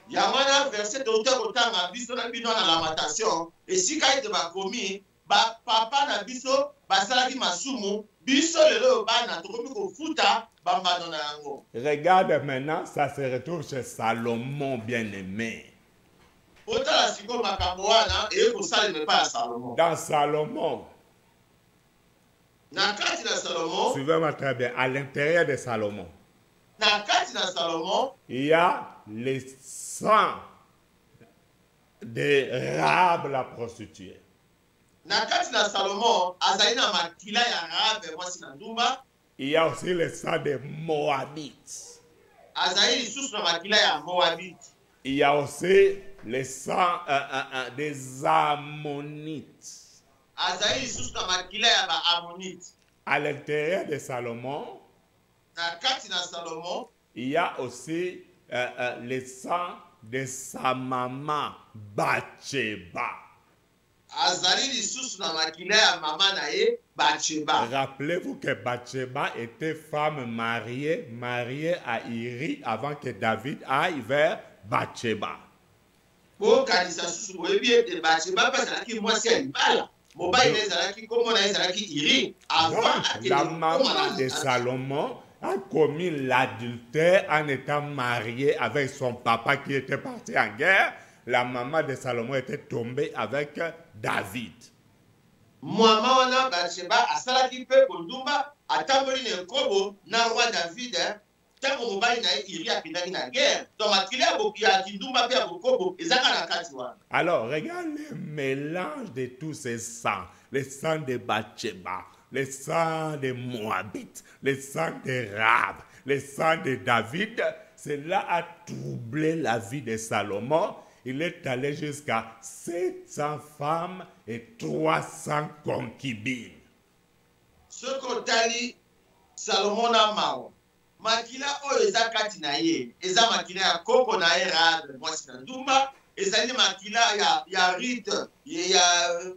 Yamana verset de otanga biso na bino na Lamentation, et si ka ete ba komi ba papa na biso basalaki masumu biso lelo bana tokomi kofuta bambano na yango. Regarde maintenant, ça se retrouve chez Salomon bien-aimé. Dans Salomon, suivez-moi très bien, à l'intérieur de Salomon, il y a les sangs de Rahab la prostituée. Il y a aussi le sang des Moabites. Il y a aussi le sang des Ammonites. À l'intérieur de Salomon, il y a aussi le sang de sa maman Bathsheba. Rappelez-vous que Bathsheba était femme mariée à Iri avant que David aille vers Bathsheba. Donc, la maman de Salomon a commis l'adultère en étant mariée avec son papa qui était parti en guerre. La maman de Salomon était tombée avec David. Alors, regarde le mélange de tous ces sangs. Le sang de Bathsheba, le sang de Moabit, le sang de Rahab, le sang de David. Cela a troublé la vie de Salomon. Il est allé jusqu'à 700 femmes et 300 concubines. Ce que Salomon a mao. Makila oyo eza kati na ye, eza makila ya koko na ye Rahab mwasi na ndumba, ezali makila ya Rite, ya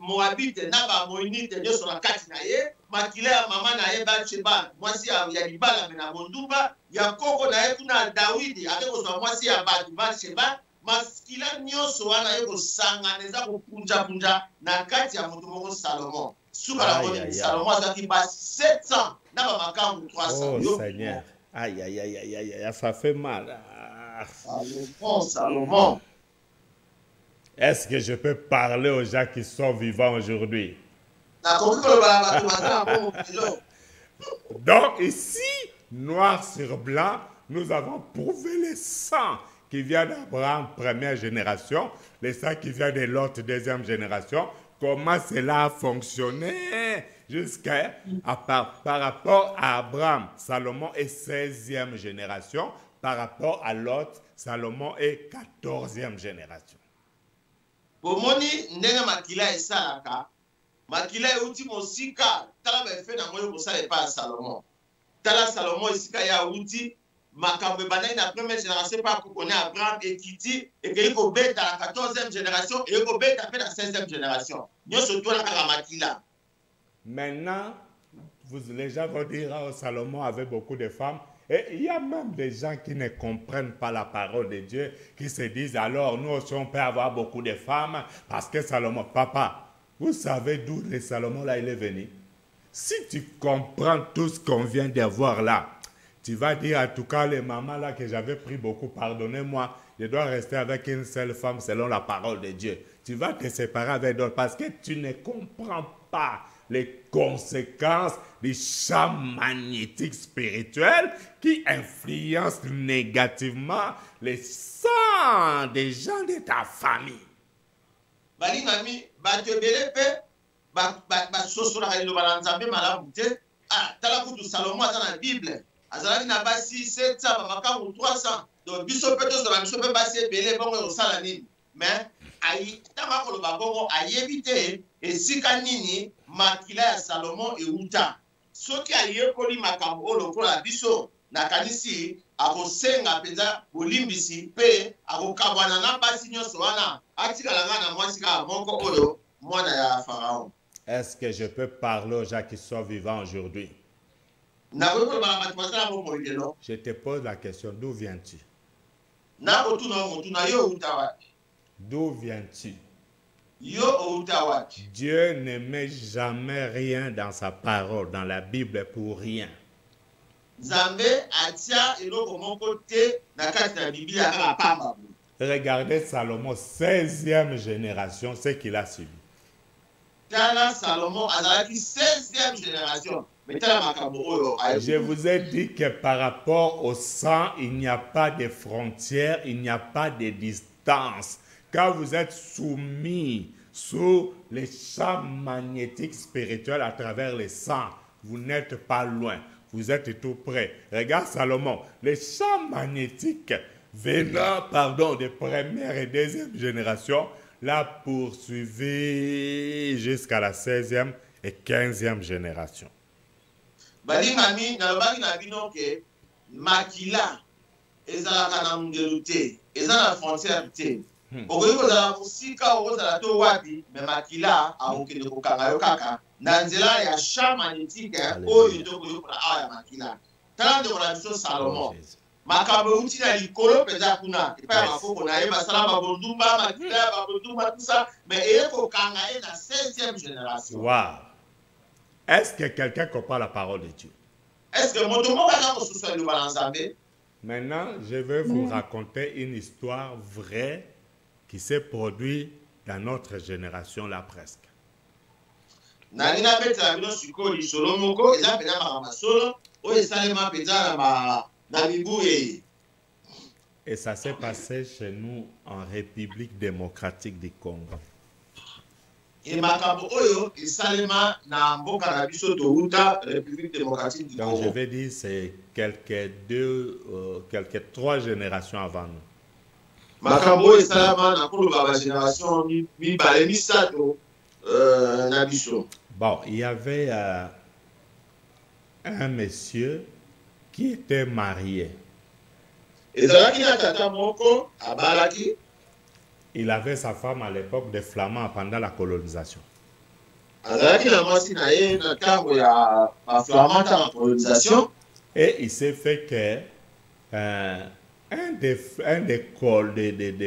Moabite na ba Ammonite nyonso na kati na ye, makila ya mama na ye Bathsheba mwasi ya libala na mondumba, ya koko na ye kuna Dawidi atekozwa mwasi ya Bathsheba, maskila nyonso wana ye kosangana eza kopunja na kati ya moto moko Salomon. Suka la boni Salomon azaki ba 700 na ba makambo 300. Oh Seigneur. Aïe, aïe, aïe, aïe, aïe, aïe, ça fait mal. Salomon. Est-ce que je peux parler aux gens qui sont vivants aujourd'hui? Donc ici, noir sur blanc, nous avons prouvé les sangs qui viennent d'Abraham, première génération, les sangs qui viennent de Lot, deuxième génération, comment cela a fonctionné par rapport à Abraham, Salomon est 16e génération, par rapport à Lot, Salomon est 14e génération. Bomoni ndenge makila esalaka, makila euti mosika, tala befe na moyo kosala epa ya Salomon. Tala Salomon esika ya uti, makambo ebandaki na première génération pa kokone Abraham ekiti, ekei kobeta na 14e génération, et kobeta pe na 16e génération. Nyonso tola kaka makila. Maintenant, les gens vont dire oh, Salomon avait beaucoup de femmes. Et il y a même des gens qui ne comprennent pas la parole de Dieu, qui se disent alors nous aussi on peut avoir beaucoup de femmes parce que Salomon, papa, vous savez d'où le Salomon là il est venu? Si tu comprends tout ce qu'on vient de voir là, tu vas dire en tout cas les mamans là que j'avais pris beaucoup, pardonnez-moi, je dois rester avec une seule femme selon la parole de Dieu. Tu vas te séparer avec d'autres parce que tu ne comprends pas les conséquences du champ magnétique spirituel qui influence négativement les sangs des gens de ta famille. Balingami, batebele pe, basosola ilo balanzambe malamu te. Ah, tala kutu Salomon aza na Bible. Azalaki na basi 700, bamakambu 300. Donc biso pe tozola biso pe basi ebele bongo osala nini. Mais ayi tama koloba bongo ayebi te esika nini makila ya Salomon euta. Soki ayekoli makambo oyo lokola biso na kanisi akosenga penza bolimbisi pe akokabwana na basi nyonso wana atikalanga na mwasi kaka moko oyo mwana ya Pharaon. Est-ce que je peux parler aux gens qui sont vivants aujourd'hui? Je te pose la question, d'où viens-tu? D'où viens-tu? Dieu ne met jamais rien dans sa parole, dans la Bible pour rien. Regardez Salomon, 16e génération, ce qu'il a subi. Salomon a 16e génération. Je vous ai dit que par rapport au sang, il n'y a pas de frontières, il n'y a pas de distance. Quand vous êtes soumis sous les champs magnétiques spirituels à travers le sang, vous n'êtes pas loin, vous êtes tout près. Regarde Salomon, les champs magnétiques venant, de première et deuxième génération, l'a poursuivi jusqu'à la 16e et 15e génération. Balingami nalobaki na bino ke makila ezalaka na mungelu te, ezala na frontière te. Okoki kozala mosika okozala to wapi, me makila akokende kokanga yo kaka na nzela ya champ magnétique oyo tokoyokola awa ya makila. Tala ndeko na biso Salomon, makambo euti na likolo mpenza kuna epai ya mafoko na ye basala babondumba makila babondumba tout ça, mais eye kokanga ye na 16e génération. Wow. Est-ce que quelqu'un comprend la parole de Dieu? Est-ce que mon Maintenant, je vais vous raconter une histoire vraie qui s'est produite dans notre génération là presque. Et ça s'est passé chez nous en République démocratique du Congo. Donc je vais dire c'est quelques 3 générations avant nous. Bon, il y avait un monsieur qui était marié. Il avait sa femme à l'époque des Flamands pendant la colonisation. Et il s'est fait que un des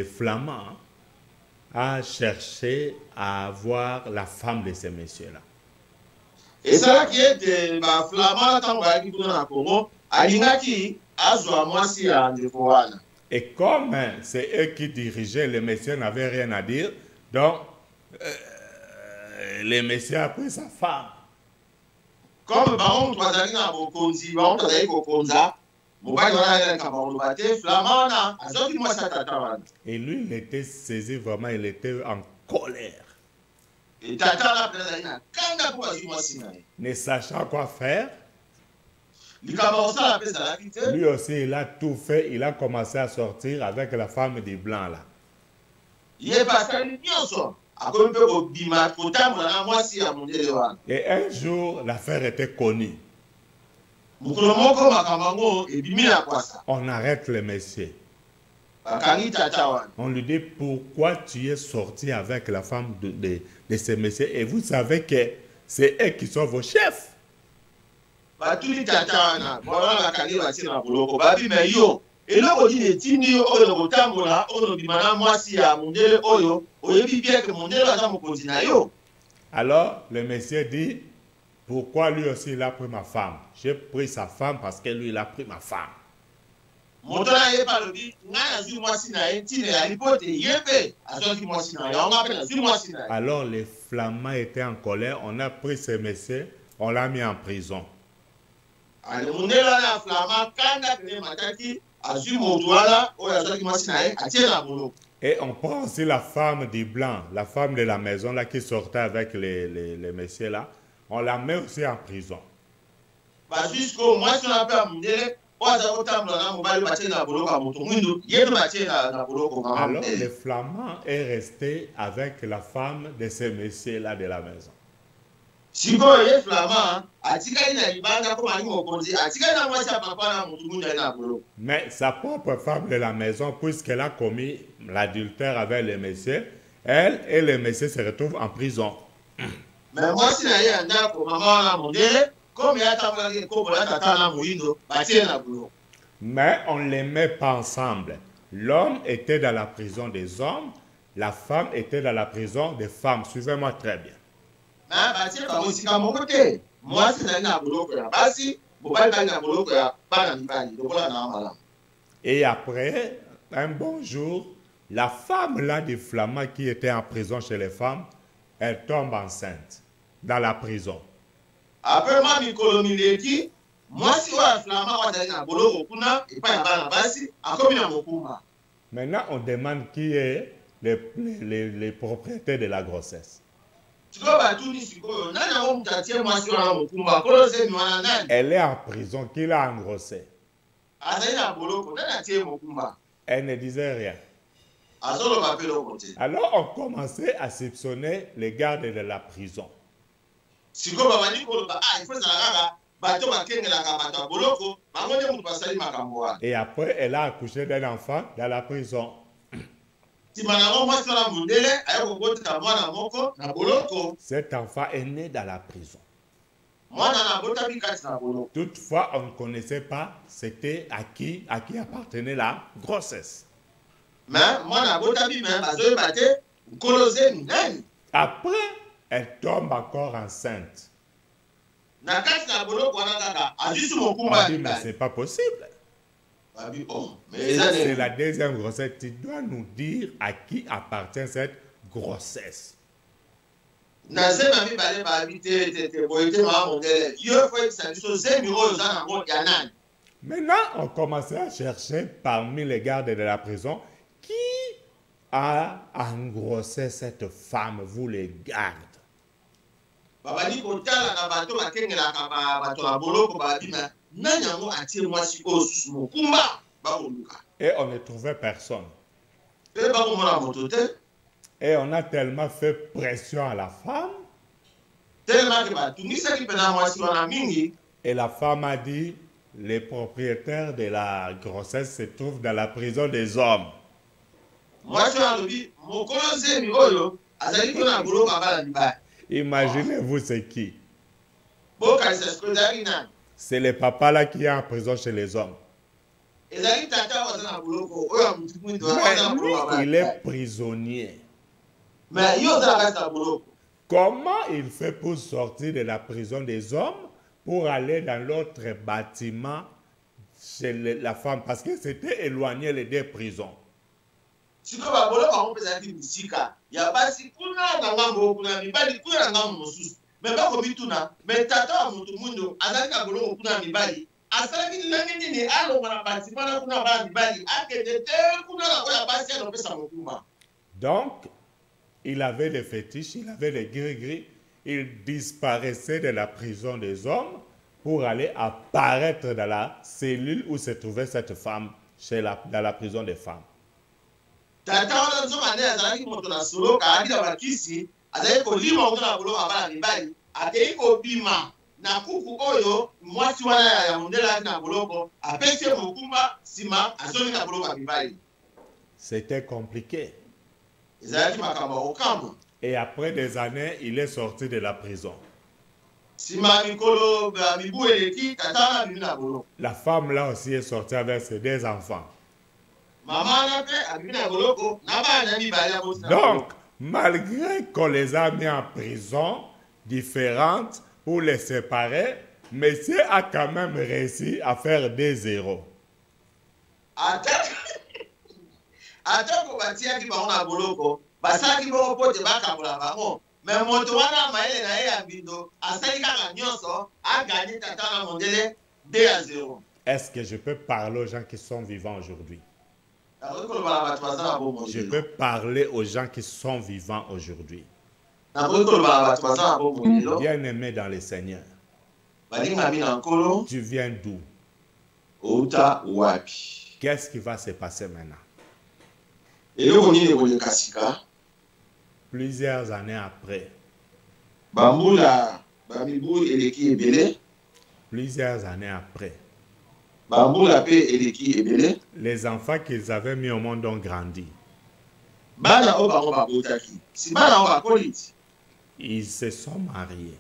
Flamands a cherché à avoir la femme de ce monsieur-là. Et ça qui est de Flamand, et comme c'est eux qui dirigeaient, le monsieur n'avait rien à dire, donc le monsieur a pris sa femme. Comme bango twazali na bokonzi, bango twazali kokonza, mobali wana ayelaka maloba te, flamand wana azwaki mwasi ya tata wana. Et lui, il était saisi vraiment, il était en colère. Et tata wana mpe azali na kanda mpo azwi mwasi na ye. Ne sachant quoi faire, Likambo kosala mpe ezalaki te. lui aussi, il a tout fait. Il a commencé à sortir avec la femme du blanc là. Ye basali nyonso akomi mpe kobima kotambola na mwasi ya mondele wana. Et un jour, l'affaire était connue. Mokolo moko makambo yango ebimi na kwasa. On arrête le monsieur. Bakangi tata wana. On lui dit pourquoi tu es sorti avec la femme de ce monsieur et vous savez que c'est eux qui sont vos chefs. Batuli tata wana bona bakangi batie na boloko babima yo eloko dini etindi yo oyo kotambola oyo bima na mwasi ya mondele oyo oyebi bien que mondele aza mokonzi na yo. Alors le monsieur dit pourquoi lui aussi il a pris ma femme. J'ai pris sa femme parce que lui il a pris ma femme. Moto na ye balobi ngai azwi mwasi na ye ntina ya lipote ye mpe azwaki mwasi na ye yango mpe azwi mwasi na ye. Alors les Flamands étaient en colère, on a pris ce monsieur, on l'a mis en prison. Ale mondele wana ya flamand kanda pene mataki azwi moto wana oyo azwaki mwasi na ye atie na boloko. Et on prend aussi la femme du blanc, la femme de la maison là qui sortait avec les messieurs là, on la met aussi en prison. Bazwi sikoyo mwasi wana mpe ya mondele oyo aza kotambola na mobali batie na boloko ya moto mwindu ye mpe batie na boloko mama Alors mondele. le Flamand est resté avec la femme de ce monsieur là de la maison. Sikoyo ye flamand atikali na libanda mpo mali mokonzi atikali na mwasi ya papa na motu mwindu ali na boloko. Mais sa propre femme de la maison, puisqu'elle a commis l'adultère avec le monsieur, elle et le monsieur se retrouvent en prison. Mais mwasi na ye ya ndako mama wana mondele comme ye atambolaki ekobolo ya tata na moyindo batie na boloko. Mais on ne les met pas ensemble. L'homme était dans la prison des hommes, la femme était dans la prison des femmes. Suivez-moi très bien. Mais batie bango esika moko te mwasi ezali na boloko ya basi mobali ezali na boloko ya bana mibali lokola na malamu. Et après, un bon jour, la femme là du Flamand qui était en prison chez les femmes, elle tombe enceinte dans la prison. Après ma mikolo mileki mwasi oyo ya flamand oyo azali na boloko kuna epai ya bana basi akomi na mokumba. Maintenant, on demande qui est les propriétaires de la grossesse. Sikoyo batuni sikoyo nani yango moto atie mwasi wana mokumba kolo zemi wana nani Elle est en prison, qui l'a engrossée. azali na boloko nani atie mokumba Elle ne disait rien. azoloba mpe eloko te. Alors, on commençait à soupçonner les gardes de la prison. Sikoyo babandi koloba ifo ezala kaka bato bakengelaka bato ya boloko bango nde moto basali makambo wana. Et après, elle a accouché d'un enfant dans la prison. Nsima nango mwasi wana mondele aye kobotela mwana moko na boloko Cet enfant est né dans la prison. mwana na abotami kati na boloko. Toutefois, on ne connaissait pas c'était à qui appartenait la grossesse. Mais mwana abotami me bazoyeba te nkolo zemi nani. Après, elle tombe encore enceinte. Na kati na boloko wana kaka azwi su mokumba On ya dit, mais mibali. c'est pas possible. Babi oh mais Et eza c'est nini. la deuxième grossesse. Tu dois nous dire à qui appartient cette grossesse. Na zemi ya mibale babi te boye te mama mondele yo fo yebisa biso zemi oyo oza nango ya nani. Maintenant, on commençait à chercher parmi les gardes de la prison qui a engrossé cette femme, vous les gardes. Babali kotala na bato bakengelaka bato ya boloko babi me nani yango atie mwasi oyo susu mokumba bakoluka Et on ne trouvait personne. mpe bakomona moto te. Et on a tellement fait pression à la femme. Tellement ke batungisaki mpena mwasi wana mingi. Et la femme a dit, les propriétaires de la grossesse se trouvent dans la prison des hommes. Mwasi wana alobi mokolo zemi oyo azali mpe na boloko ya bana mibali. Imaginez-vous c'est qui? Bokanisa sikoyo ezalaki nani. C'est le papa là qui est en prison chez les hommes. Ezalaki tata oyo aza na boloko oyo ya motu mwindo aza Mais na boloko ya lui, bana il est mibali. prisonnier. Mais yo oza na kati na boloko. Comment il fait pour sortir de la prison des hommes pour aller dans l'autre bâtiment chez la femme? Parce que c'était éloigné les deux prisons. Sikoyo baboloko yango mpe ezalaki bisika ya basi kuna na ngambo kuna mibali kuna na ngambo mosusu. mais pas comme tout na mais tata mutu mundo azali ka boloko kuna mibali asalaki ndenge nini alonga na participant na kuna ba mibali akende te kuna na koya basi alopesa mokumba. Donc, il avait des fétiches, il avait des gris-gris, il disparaissait de la prison des hommes pour aller apparaître dans la cellule où se trouvait cette femme, dans la prison des femmes. Tata wana nzoma ne azalaki moto na solo ka abila bakisi azali kolima kuna boloko abana mibali akei kobima na kuku oyo mwasi wana ya mondela na boloko apesi mokumba sima azoni na boloko ya mibali. C'était compliqué. Ezalaki makambo okamba. Et après des années, il est sorti de la prison. Sima mikolo ba mibu eleki tata na bimina boloko. La femme là aussi est sortie avec ses 2 enfants. Maman na pe abimina boloko na bana mibali ya bosi. Donc, malgré qu'on les a mis en prison différentes pour les séparer, monsieur a quand même réussi à faire des zéros. Atako batiaki bango na boloko basalaki bongo pote bakabola bango mais moto wana mayele na ye ya mbindo asali kaka nyonso aganye tata na mondele 2-0. Est-ce que je peux parler aux gens qui sont vivants aujourd'hui? Je peux parler aux gens qui sont vivants aujourd'hui. Bien-aimé dans le Seigneur. Tu viens d'où? Qu'est-ce qui va se passer maintenant? Plusieurs années après. Plusieurs années après. Les enfants qu'ils avaient mis au monde ont grandi. Ils se sont mariés.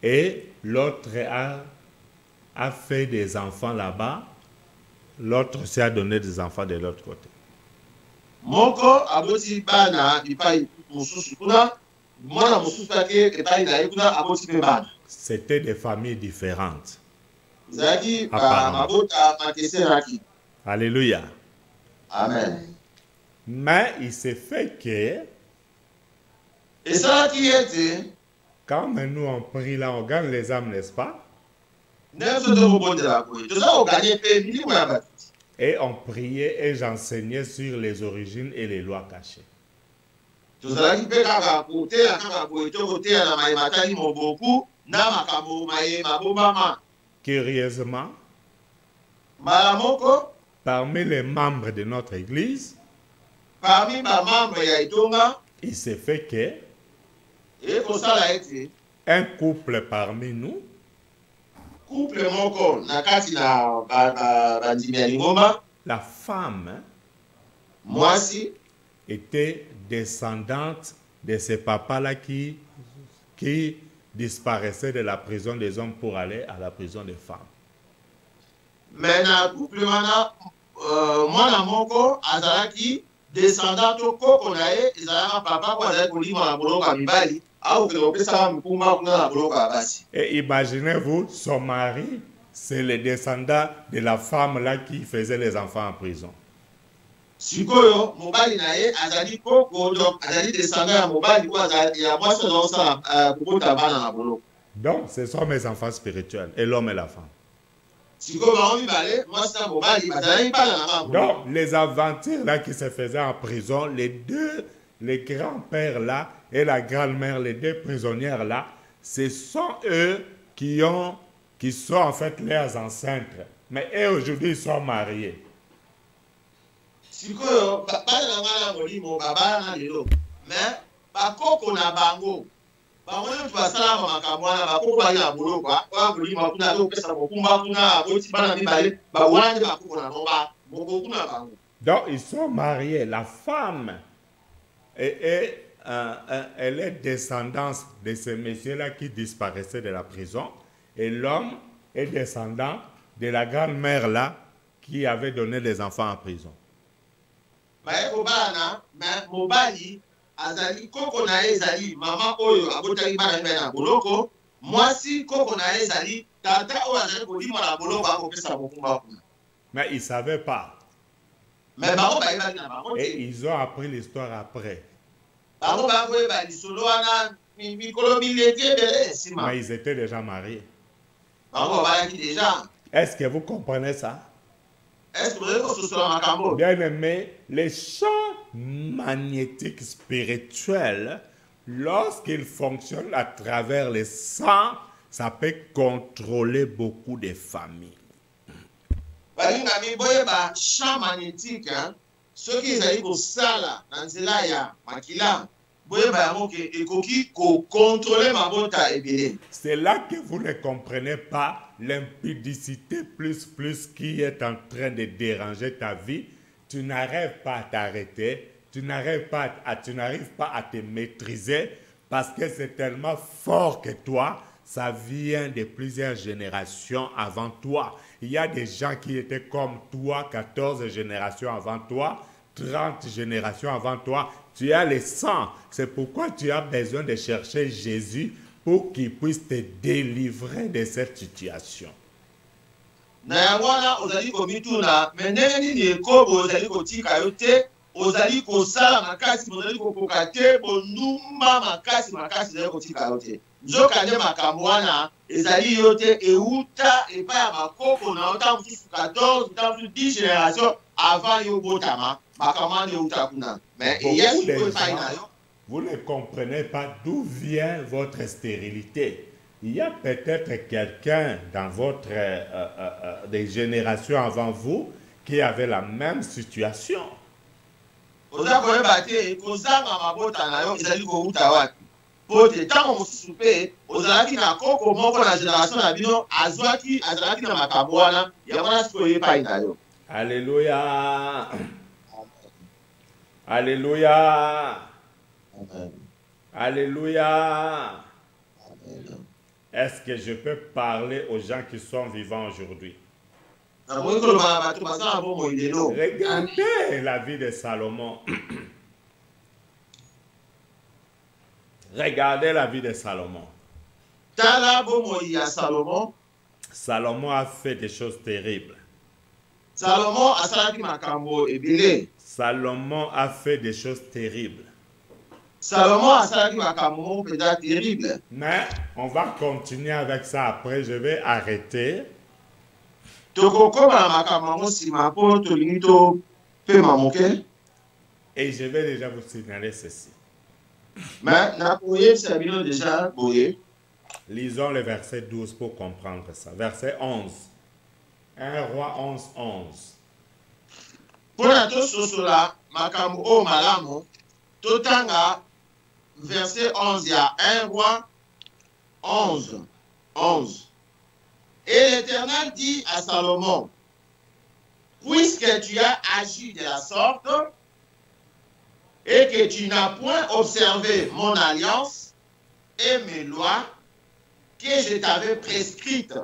Et l'autre a fait des enfants là-bas. L'autre aussi a donné des enfants de l'autre côté. C'était des familles différentes. Alléluia. Amen. Mais il s'est fait que quand nous on prie là, on gagne les âmes, n'est-ce pas? Et on priait et j'enseignais sur les origines et les lois cachées. Curieusement, parmi les membres de notre église, il s'est fait que un couple parmi nous la femme était descendante de ces papas-là qui disparaissaient de la prison des hommes pour aller à la prison des femmes. Maintenant, couple mwana moko azalaki descendant to koko na ye ezalaka papa ko azali kolima na boloko ya mibali au kopesa mipumba kuna na boloko ya basi. Et imaginez-vous, son mari, c'est le descendant de la femme là qui faisait les enfants en prison. Sikoyo mobali na ye azali koko donc azali descendant ya mobali ko azali ya mwasi na kokota bana na boloko. Donc ce sont mes enfants spirituels et l'homme et la femme. Donc, les aventures là qui se faisaient en prison, les grands-pères là et la grand-mère, les 2 prisonnières là, ce sont eux qui sont en fait leurs ancêtres. Mais eux aujourd'hui, ils sont mariés. Donc, ils sont mariés. La femme, elle est descendante de ces messieurs-là qui disparaissaient de la prison. Et l'homme est descendant de la grand-mère-là qui avait donné des enfants en prison. Azali koko na ezali mama oyo abotaki bana na boloko mwasi koko na ezali tata oyo azali kolima na boloko akopesa mokumba kuna. Mais ils ne savaient pas. Mais bango ba ebaki na bango. Et ils ont appris l'histoire après. Mais ils étaient déjà mariés. Déjà. Est-ce que vous comprenez ça? Est-ce que vous avez que ce soit Macambo? Bien aimé, les champs magnétiques spirituels, lorsqu'ils fonctionnent à travers les sangs, ça peut contrôler beaucoup de familles. Champ magnétique, ceux qui ont au sala, dans cela, il y a Makila. C'est là que vous ne comprenez pas l'impudicité plus qui est en train de déranger ta vie. Tu n'arrives pas à t'arrêter, tu n'arrives pas à te maîtriser parce que c'est tellement fort que toi, ça vient de plusieurs générations avant toi. Il y a des gens qui étaient comme toi, 14 générations avant toi, 30 générations avant toi. Tu as le sang. C'est pourquoi tu as besoin de chercher Jésus pour qu'il puisse te délivrer de cette situation. Mais vous ne comprenez pas d'où vient votre stérilité. Il y a peut-être quelqu'un dans votre des générations avant vous qui avait la même situation. Alléluia. Alléluia. Amen. Alléluia. Amen. Est-ce que je peux parler aux gens qui sont vivants aujourd'hui? Regardez la vie de Salomon. Regardez la vie de Salomon. Salomon a fait des choses terribles. Salomon a fait des choses terribles. Mais on va continuer avec ça après. Je vais arrêter. Et je vais déjà vous signaler ceci. Lisons le verset 12 pour comprendre ça. Verset 11. 1 Roi 11, 11. Verset 11, il y a 1 Roi 11. 11. Et l'Éternel dit à Salomon, puisque tu as agi de la sorte et que tu n'as point observé mon alliance et mes lois que je t'avais prescrites,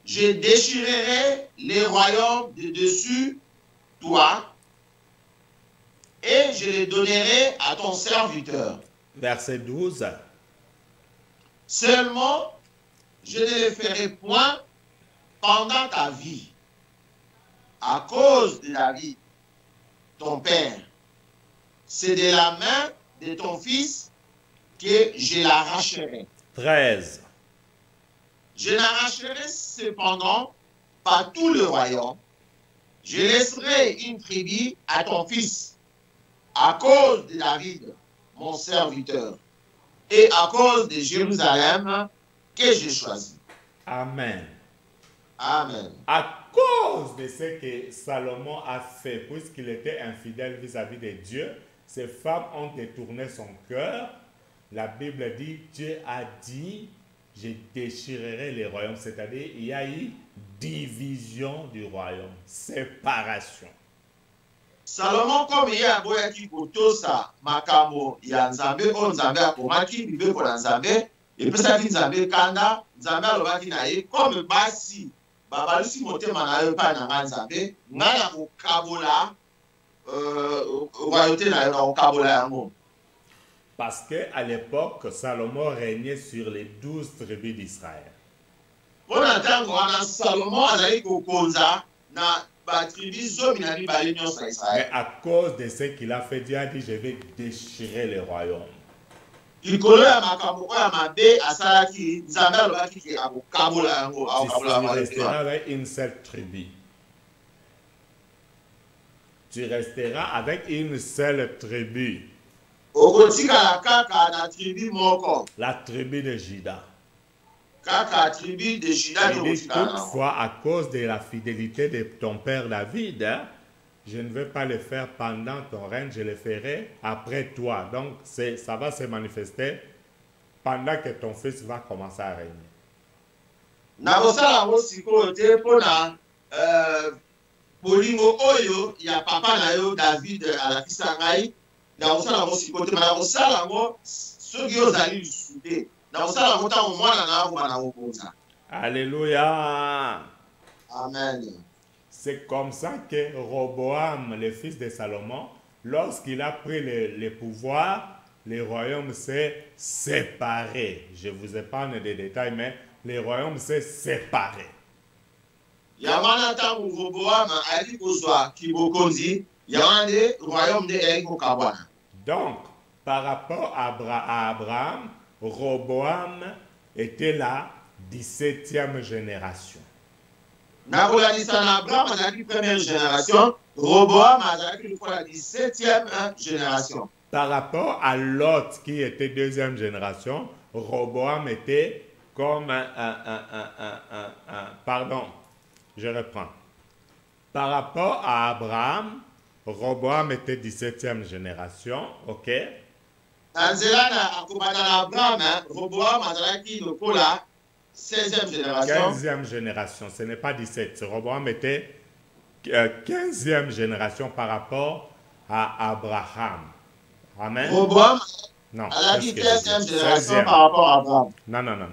je déchirerai les royaumes de dessus toi et je les donnerai à ton serviteur. Verset 12. Seulement, je ne les ferai point pendant ta vie, à cause de David, ton père. C'est de la main de ton fils que je l'arracherai. 13. Je l'arracherai cependant pas tout le royaume. Je laisserai une tribu à ton fils, à cause de David, mon serviteur, et à cause de Jérusalem que j'ai choisi. Amen. Amen. À cause de ce que Salomon a fait, puisqu'il était infidèle vis-à-vis de Dieu, ces femmes ont détourné son cœur. La Bible dit, Dieu a dit, je déchirerai les royaumes. C'est-à-dire, il y a eu division du royaume, séparation. Salomon, comme il y a boyaki kotosa makamo ya nzambe o nzambe akomaki bibe ko na nzambe epesaki nzambe kanda nzambe alobaki na ye comme basi babalusi motema na yo epai na ngai nzambe ngai na kokabola royauté na yo na kokabola yango. Parce qu'à l'époque, Salomon régnait sur les 12 tribus d'Israël. Mpona ntango wana Salomon azali kokonza na Mais à cause de ce qu'il a fait, Dieu a dit, je vais déchirer le royaume. Si tu resteras avec une seule tribu, tu resteras avec une seule tribu. La tribu de Juda. Toutefois, à cause de la fidélité de ton père David, je ne vais pas le faire pendant ton règne, je le ferai après toi. Donc, ça va se manifester pendant que ton fils va commencer à régner. Alléluia. Amen. C'est comme ça que Roboam, le fils de Salomon, lorsqu'il a pris le pouvoir, le royaume s'est séparé. Je vous épargne des détails, mais le royaume s'est séparé. Donc, par rapport à Abraham, Roboam était la 17e génération. Première génération, Roboam a la 17e génération. Par rapport à Lot qui était deuxième génération, Roboam était comme pardon, je reprends. Par rapport à Abraham, Roboam était 17e génération, ok? 16e génération. 15e génération, ce n'est pas 17. Roboam était 15e génération par rapport à Abraham. Amen. Roboam non, a dit 15e génération par rapport à Abraham. Non.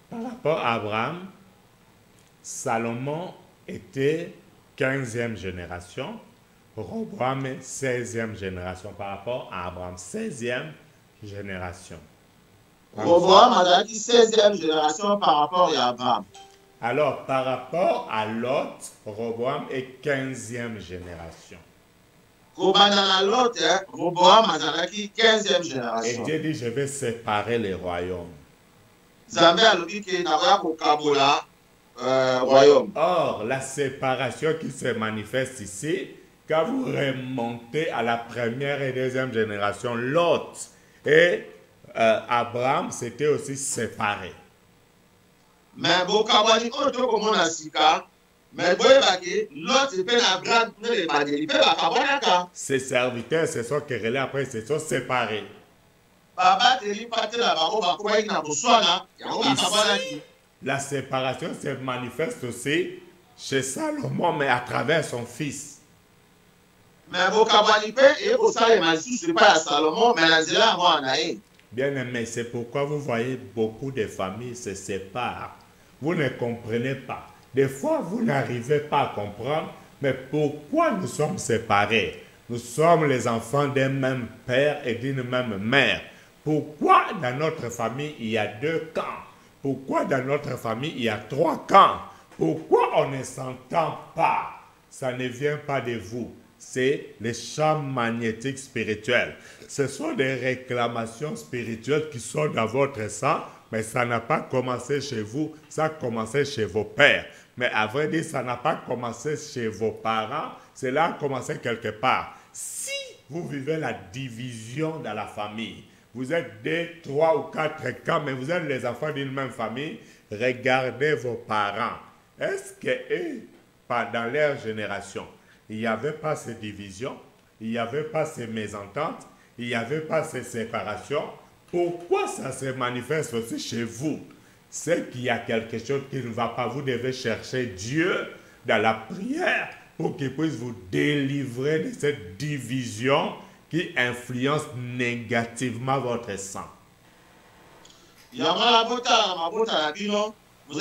Par rapport à Abraham, Salomon était 15e génération. Roboam est 16e génération par rapport à Abraham. 16e génération. Roboam a dit 16e génération par rapport à Abraham. Alors, par rapport à Lot, Roboam est 15e génération. Roboam a dit 15e génération. Et Dieu dit, je vais séparer les royaumes. Or, la séparation qui se manifeste ici, quand vous remontez à la première et deuxième génération, Lot et Abraham s'étaient aussi séparés. Ses serviteurs se sont querellés, après se sont séparés. Ici, la séparation se manifeste aussi chez Salomon, mais à travers son fils. Bien aimé, c'est pourquoi vous voyez beaucoup de familles se séparent. Vous ne comprenez pas. Des fois, vous n'arrivez pas à comprendre, mais pourquoi nous sommes séparés? Nous sommes les enfants d'un même père et d'une même mère. Pourquoi dans notre famille, il y a 2 camps? Pourquoi dans notre famille, il y a 3 camps? Pourquoi on ne s'entend pas? Ça ne vient pas de vous. C'est les champs magnétiques spirituels. Ce sont des réclamations spirituelles qui sont dans votre sang, mais ça n'a pas commencé chez vous, ça a commencé chez vos pères. Mais à vrai dire, ça n'a pas commencé chez vos parents, cela a commencé quelque part. Si vous vivez la division dans la famille, vous êtes 2, 3 ou 4 camps, mais vous êtes les enfants d'une même famille, regardez vos parents. Est-ce que dans leur génération, il n'y avait pas ces divisions, il n'y avait pas ces mésententes, il n'y avait pas ces séparations? Pourquoi ça se manifeste aussi chez vous? C'est qu'il y a quelque chose qui ne va pas. Vous devez chercher Dieu dans la prière pour qu'il puisse vous délivrer de cette division qui influence négativement votre sang. Vous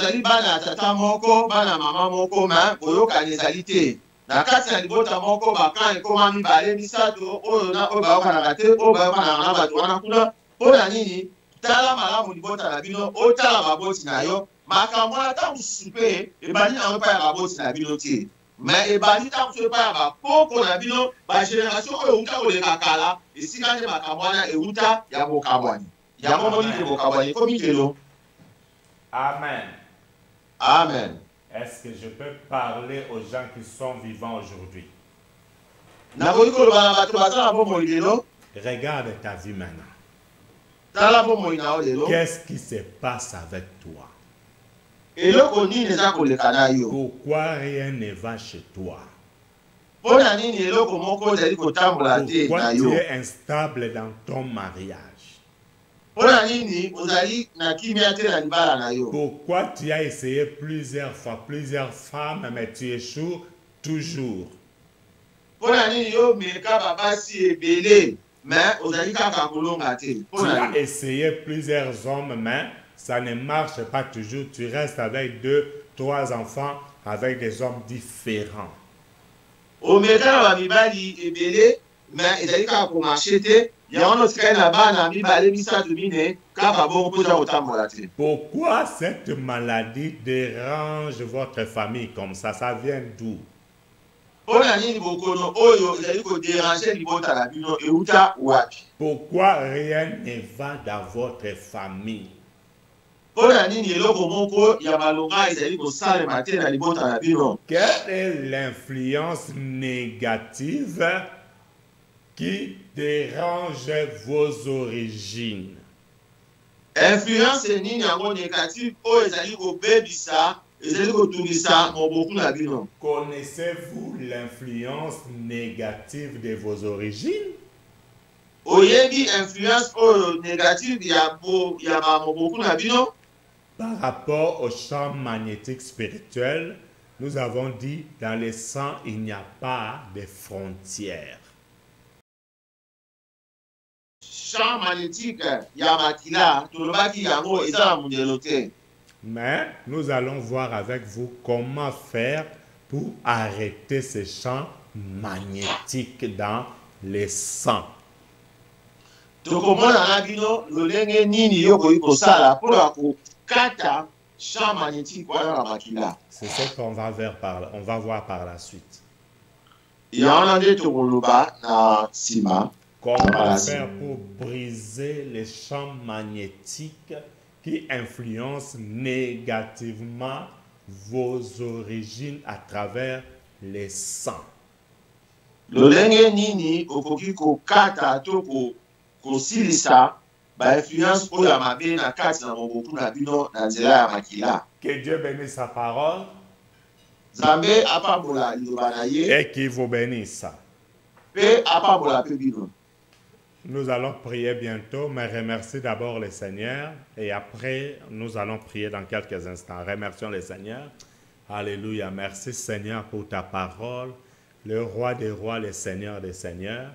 allez bana tata moko, bana mama moko, ma boyoka nezalité. Na kati ya libota moko baka ekoma mibale misato oyo na oyo bayoka na kate oyo bayoka na bato wana kuna mpona nini tala malamu libota na bino otala baboti na yo makambo ata mosusu mpe ebandi nango epai ya baboti na bino te. mais ebandi ntango so epai ya bakoko na bino bagénération oyo euta koleka kala esika nde makambo wana euta ya bokabwani yango moni te bokabwani ekomi kelo. Amen. Amen. Est-ce que je peux parler aux gens qui sont vivants aujourd'hui? Nakoki koloba na bato baza na bomoi lelo. Regarde ta vie maintenant. Tala bomoi na yo lelo. Qu'est-ce qui se passe avec toi? Eloko nini eza koleka na yo? Pourquoi rien ne va chez toi? Mpona nini eloko moko ezali kotambola te na Pourquoi yo? tu es instable dans ton mariage? Mpona nini ozali na kimia te na libala na yo? Pourquoi tu as essayé plusieurs fois, plusieurs femmes, mais tu échoues toujours? Mpona nini yo meka babasi ebele mais ozali kaka kolonga te? Tu as essayé plusieurs hommes, mais ça ne marche pas toujours. Tu restes avec 2, 3 enfants, avec des hommes différents. Omeka na bamibali ebele mais ezali kaka komarche te. Yango notikali na bana mibale misato mine kaka bongo mpo eza kotambola te. Pourquoi cette maladie dérange votre famille comme ça? Ça vient d'où? Mpona nini bokono oyo ezali koderange libota na bino euta wapi? Pourquoi rien ne va dans votre famille? Mpona nini eloko moko ya malonga ezali kosalema te na libota na bino? Quelle est l'influence négative qui dérange vos origines? Influence nini yango négative oyo ezali kobebisa ezali kotungisa moboku na bino? Connaissez-vous l'influence négative de vos origines? Oyebi influence oyo négative ya moboku na bino? Par rapport au champ magnétique spirituel, nous avons dit dans le sang, il n'y a pas de frontières. Champ magnétique ya makila tolobaki yango eza na mondelo te. Mais nous allons voir avec vous comment faire pour arrêter ces champs magnétiques dans le sang. Tokomona na bino lolenge nini yokoki kosala mpona kokata champ magnétique wana na makila. C'est ce qu'on va voir par la suite. Yango nde tokoloba na nsima. Comment faire pour briser les champs magnétiques qui influencent négativement vos origines à travers les sangs? Lolenge nini okoki kokata to kosilisa ba influence oyo ya mabe na kati na moboku na bino na nzela ya makila? Que Dieu bénisse sa parole. Nzambe apambola liloba na ye. Et qu'il vous bénisse. Pe apambola pe bino. Nous allons prier bientôt, mais remercie d'abord le Seigneur et après nous allons prier dans quelques instants. Remercions le Seigneur. Alléluia. Merci Seigneur pour ta parole, le roi des rois, le Seigneur des seigneurs.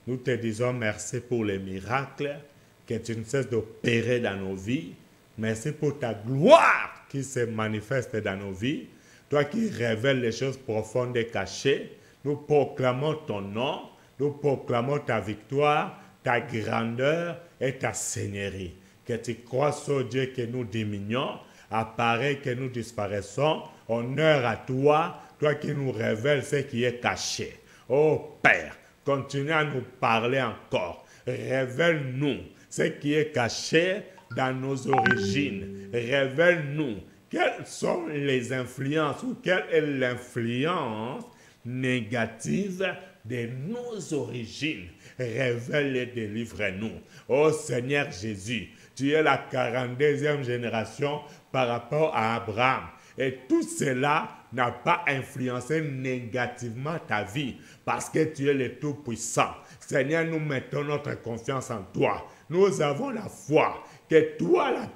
Nous te disons merci pour les miracles que tu ne cesses d'opérer dans nos vies. Merci pour ta gloire qui se manifeste dans nos vies. Toi qui révèles les choses profondes et cachées, nous proclamons ton nom, nous proclamons ta victoire, ta grandeur et ta seigneurie. Que tu crois sur Dieu que nous diminuons, apparaît que nous disparaissons. Honneur à toi, toi qui nous révèles ce qui est caché. Oh Père, continue à nous parler encore. Révèle-nous ce qui est caché dans nos origines. Révèle-nous quelles sont les influences ou quelle est l'influence négative de nos origines. Révèle et délivre-nous. Oh Seigneur Jésus, tu es la 42e génération par rapport à Abraham. Et tout cela n'a pas influencé négativement ta vie parce que tu es le Tout-Puissant. Seigneur, nous mettons notre confiance en toi. Nous avons la foi que toi, la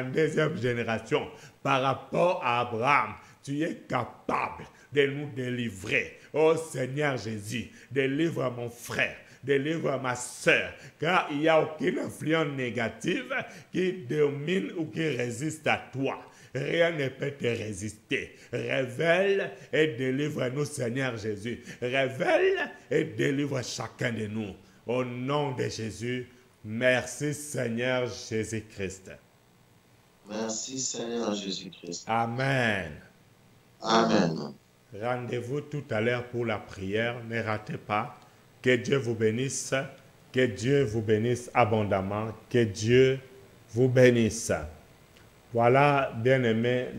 42e génération, par rapport à Abraham, tu es capable de nous délivrer. Oh Seigneur Jésus, délivre mon frère, délivre ma soeur, car il n'y a aucune influence négative qui domine ou qui résiste à toi. Rien ne peut te résister. Révèle et délivre-nous, Seigneur Jésus. Révèle et délivre chacun de nous. Au nom de Jésus, merci Seigneur Jésus-Christ. Merci Seigneur Jésus-Christ. Amen. Amen. Rendez-vous tout à l'heure pour la prière. Ne ratez pas. Que Dieu vous bénisse. Que Dieu vous bénisse abondamment. Que Dieu vous bénisse. Voilà, bien-aimés.